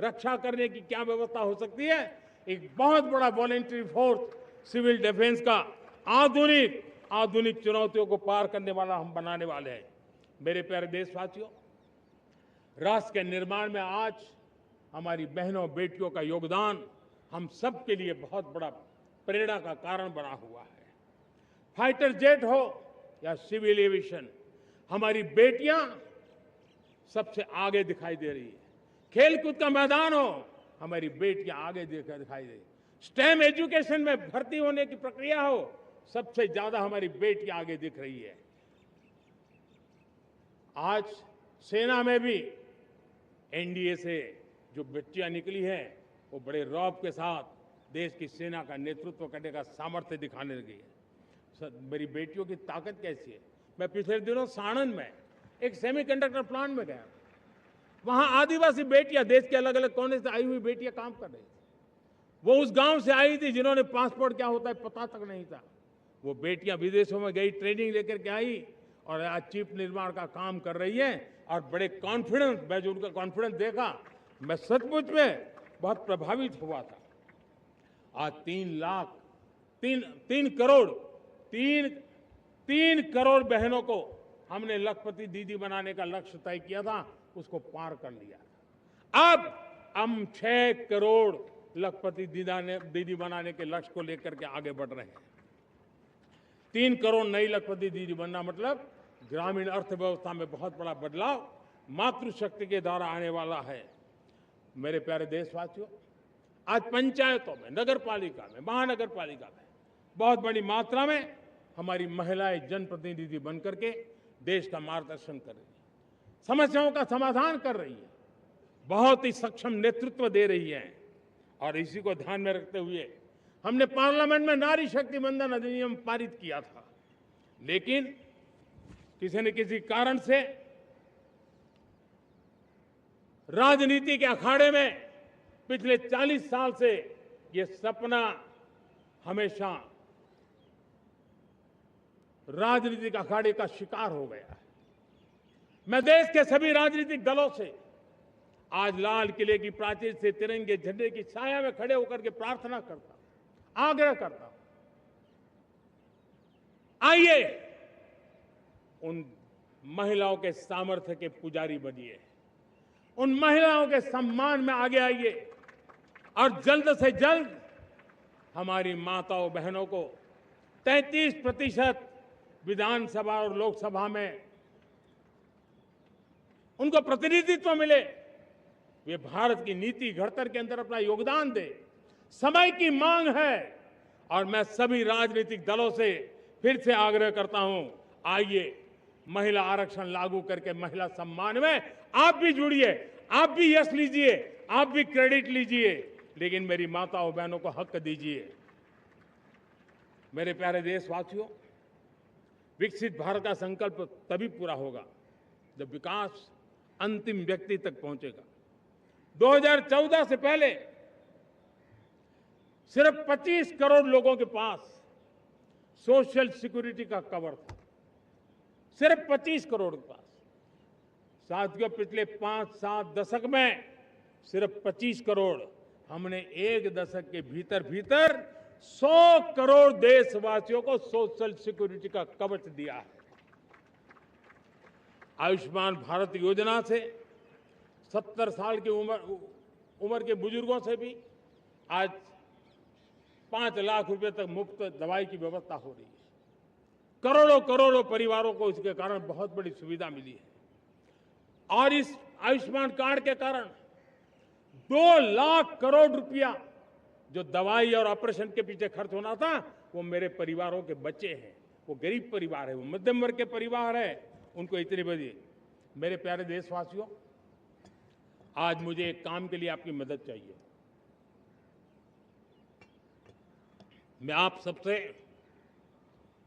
रक्षा करने की क्या व्यवस्था हो सकती है, एक बहुत बड़ा वॉलेंटरी फोर्स सिविल डिफेंस का आधुनिक चुनौतियों को पार करने वाला हम बनाने वाले हैं। मेरे प्यारे देशवासियों, राष्ट्र के निर्माण में आज हमारी बहनों बेटियों का योगदान हम सब के लिए बहुत बड़ा प्रेरणा का कारण बना हुआ है। फाइटर जेट हो या सिविल एविएशन, हमारी बेटियां सबसे आगे दिखाई दे रही है। खेलकूद का मैदान हो, हमारी बेटियां आगे दिखाई दे रही है। स्टेम एजुकेशन में भर्ती होने की प्रक्रिया हो, सबसे ज्यादा हमारी बेटियां आगे दिख रही है। आज सेना में भी एनडीए से जो बच्चियां निकली हैं, वो बड़े रौब के साथ देश की सेना का नेतृत्व करने का सामर्थ्य दिखाने लगी है। मेरी बेटियों की ताकत कैसी है। मैं पिछले दिनों साणंद में एक सेमीकंडक्टर प्लांट में गया। वहां आदिवासी बेटियां, देश के अलग अलग कोने से आई हुई बेटियां काम कर रही थी। वो उस गांव से आई थी जिन्होंने पासपोर्ट क्या होता है पता तक नहीं था। वो बेटियां विदेशों में गई, ट्रेनिंग लेकर के आई और आज चिप निर्माण का काम कर रही है। और बड़े कॉन्फिडेंस, मैं जो उनका कॉन्फिडेंस देखा, मैं सचमुच में बहुत प्रभावित हुआ था। आज 3 करोड़ बहनों को हमने लखपति दीदी बनाने का लक्ष्य तय किया था, उसको पार कर लिया। अब हम 6 करोड़ लखपति दीदी बनाने के लक्ष्य को लेकर के आगे बढ़ रहे हैं। 3 करोड़ नई लखपति दीदी बनना मतलब ग्रामीण अर्थव्यवस्था में बहुत बड़ा बदलाव मातृशक्ति के द्वारा आने वाला है। मेरे प्यारे देशवासियों, आज पंचायतों में, नगर पालिका में, महानगर पालिका में बहुत बड़ी मात्रा में हमारी महिलाएं जनप्रतिनिधि बनकर के देश का मार्गदर्शन कर रही है, समस्याओं का समाधान कर रही है, बहुत ही सक्षम नेतृत्व दे रही है। और इसी को ध्यान में रखते हुए हमने पार्लियामेंट में नारी शक्ति वंदन अधिनियम पारित किया था। लेकिन किसी न किसी कारण से राजनीति के अखाड़े में पिछले 40 साल से ये सपना हमेशा राजनीतिक अखाड़े का शिकार हो गया है। मैं देश के सभी राजनीतिक दलों से आज लाल किले की प्राचीर से तिरंगे झंडे की छाया में खड़े होकर के प्रार्थना करता हूं, आग्रह करता हूं, आइए उन महिलाओं के सामर्थ्य के पुजारी बनिए, उन महिलाओं के सम्मान में आगे आइए और जल्द से जल्द हमारी माताओं बहनों को 33% विधानसभा और लोकसभा में उनको प्रतिनिधित्व मिले, वे भारत की नीति घड़तर के अंदर अपना योगदान दे। समय की मांग है और मैं सभी राजनीतिक दलों से फिर से आग्रह करता हूं, आइए महिला आरक्षण लागू करके महिला सम्मान में आप भी जुड़िए, आप भी यश लीजिए, आप भी क्रेडिट लीजिए, लेकिन मेरी माताओं बहनों को हक दीजिए। मेरे प्यारे देशवासियों, विकसित भारत का संकल्प तभी पूरा होगा जब विकास अंतिम व्यक्ति तक पहुंचेगा। 2014 से पहले सिर्फ 25 करोड़ लोगों के पास सोशल सिक्योरिटी का कवर था, सिर्फ 25 करोड़ के पास। साथियों, पिछले 5-7 दशक में सिर्फ 25 करोड़, हमने एक दशक के भीतर भीतर 100 करोड़ देशवासियों को सोशल सिक्योरिटी का कवच दिया है। आयुष्मान भारत योजना से 70 साल की उम्र के बुजुर्गों से भी आज 5 लाख रुपए तक मुफ्त दवाई की व्यवस्था हो रही है। करोड़ों करोड़ों परिवारों को इसके कारण बहुत बड़ी सुविधा मिली है। और इस आयुष्मान कार्ड के कारण 2 लाख करोड़ रुपया जो दवाई और ऑपरेशन के पीछे खर्च होना था, वो मेरे परिवारों के बच्चे हैं। वो गरीब परिवार है, वो मध्यम वर्ग के परिवार है, उनको इतनी बड़ी। मेरे प्यारे देशवासियों, आज मुझे एक काम के लिए आपकी मदद चाहिए। मैं आप सबसे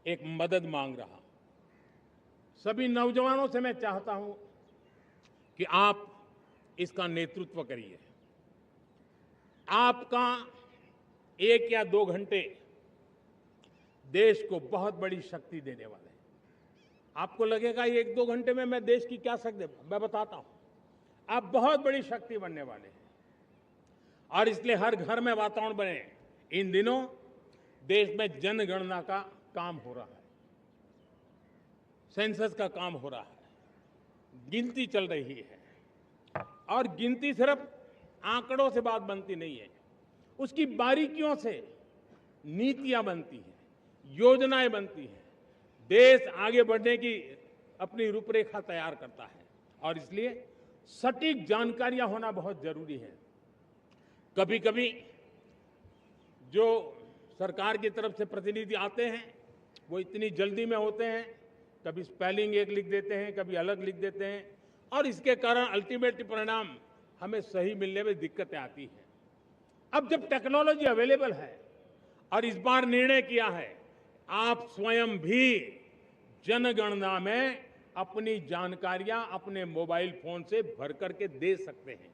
एक मदद मांग रहा हूं। सभी नौजवानों से मैं चाहता हूं कि आप इसका नेतृत्व करिए। आपका 1 या 2 घंटे देश को बहुत बड़ी शक्ति देने वाले हैं। आपको लगेगा 1-2 घंटे में मैं देश की क्या शक्ति, मैं बताता हूं, आप बहुत बड़ी शक्ति बनने वाले हैं। और इसलिए हर घर में वातावरण बने। इन दिनों देश में जनगणना का काम हो रहा है, सेंसस का काम हो रहा है, गिनती चल रही है। और गिनती सिर्फ आंकड़ों से बात बनती नहीं है, उसकी बारीकियों से नीतियां बनती हैं, योजनाएं बनती हैं। देश आगे बढ़ने की अपनी रूपरेखा तैयार करता है और इसलिए सटीक जानकारियां होना बहुत जरूरी है। कभी कभी जो सरकार की तरफ से प्रतिनिधि आते हैं वो इतनी जल्दी में होते हैं, कभी स्पेलिंग एक लिख देते हैं, कभी अलग लिख देते हैं, और इसके कारण अल्टीमेट परिणाम हमें सही मिलने में दिक्कतें आती हैं। अब जब टेक्नोलॉजी अवेलेबल है और इस बार निर्णय किया है, आप स्वयं भी जनगणना में अपनी जानकारियां अपने मोबाइल फोन से भर करके दे सकते हैं।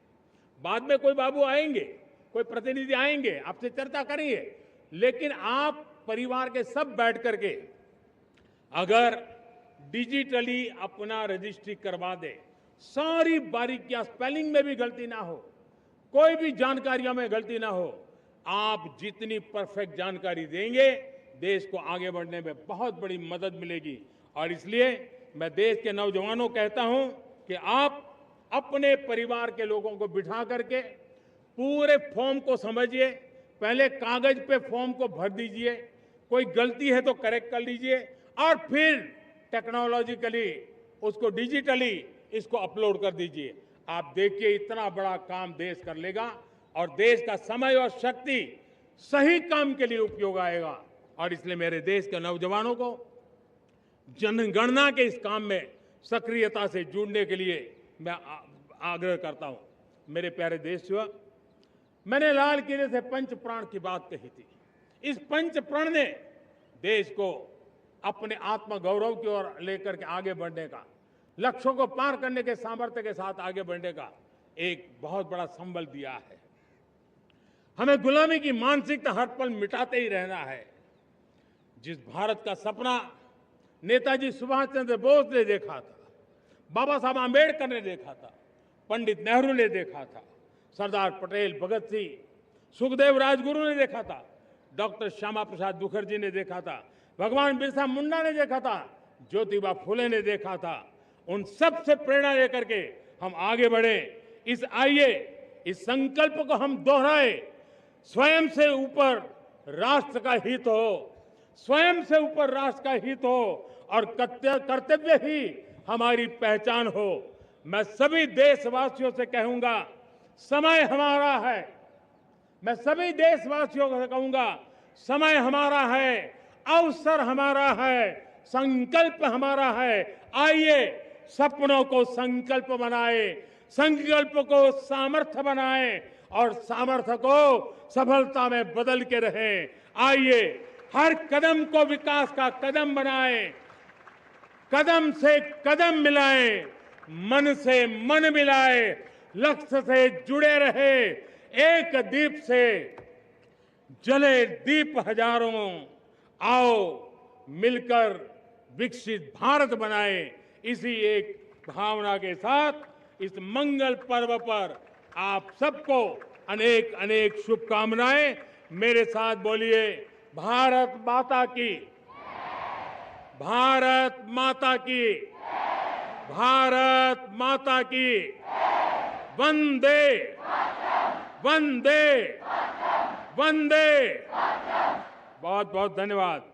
बाद में कोई बाबू आएंगे, कोई प्रतिनिधि आएंगे, आपसे चर्चा करेंगे, लेकिन आप परिवार के सब बैठ करके अगर डिजिटली अपना रजिस्ट्री करवा दे, सारी बारीकियां, स्पेलिंग में भी गलती ना हो, कोई भी जानकारियों में गलती ना हो, आप जितनी परफेक्ट जानकारी देंगे देश को आगे बढ़ने में बहुत बड़ी मदद मिलेगी। और इसलिए मैं देश के नौजवानों को कहता हूं कि आप अपने परिवार के लोगों को बिठा करके पूरे फॉर्म को समझिए। पहले कागज पे फॉर्म को भर दीजिए, कोई गलती है तो करेक्ट कर लीजिए, और फिर टेक्नोलॉजिकली उसको डिजिटली इसको अपलोड कर दीजिए। आप देखिए इतना बड़ा काम देश कर लेगा और देश का समय और शक्ति सही काम के लिए उपयोग आएगा। और इसलिए मेरे देश के नौजवानों को जनगणना के इस काम में सक्रियता से जुड़ने के लिए मैं आग्रह करता हूं। मेरे प्यारे देशवासियों, मैंने लाल किले से पंच प्राण की बात कही थी। इस पंच प्राण ने देश को अपने आत्मगौरव की ओर लेकर के आगे बढ़ने का, लक्ष्यों को पार करने के सामर्थ्य के साथ आगे बढ़ने का एक बहुत बड़ा संबल दिया है। हमें गुलामी की मानसिकता हर पल मिटाते ही रहना है। जिस भारत का सपना नेताजी सुभाष चंद्र बोस ने देखा था, बाबा साहब आंबेडकर ने देखा था, पंडित नेहरू ने देखा था, सरदार पटेल, भगत सिंह, सुखदेव राजगुरु ने देखा था, डॉक्टर श्यामा प्रसाद मुखर्जी ने देखा था, भगवान बिरसा मुंडा ने देखा था, ज्योतिबा फुले ने देखा था, उन सब से प्रेरणा लेकर के हम आगे बढ़े। इस संकल्प को हम दोहराए, स्वयं से ऊपर राष्ट्र का हित हो, स्वयं से ऊपर राष्ट्र का हित हो और कर्तव्य ही हमारी पहचान हो। मैं सभी देशवासियों से कहूंगा, समय हमारा है। मैं सभी देशवासियों से कहूंगा, समय हमारा है, अवसर हमारा है, संकल्प हमारा है। आइए सपनों को संकल्प बनाए, संकल्प को सामर्थ्य बनाए और सामर्थ्य को सफलता में बदल के रहें। आइए हर कदम को विकास का कदम बनाएं, कदम से कदम मिलाएं, मन से मन मिलाएं, लक्ष्य से जुड़े रहे, एक दीप से जले दीप हजारों, आओ मिलकर विकसित भारत बनाए। इसी एक भावना के साथ इस मंगल पर्व पर आप सबको अनेक अनेक शुभकामनाएं। मेरे साथ बोलिए, भारत माता की, भारत माता की, भारत माता की, वंदे वंदे वंदे। बहुत बहुत धन्यवाद।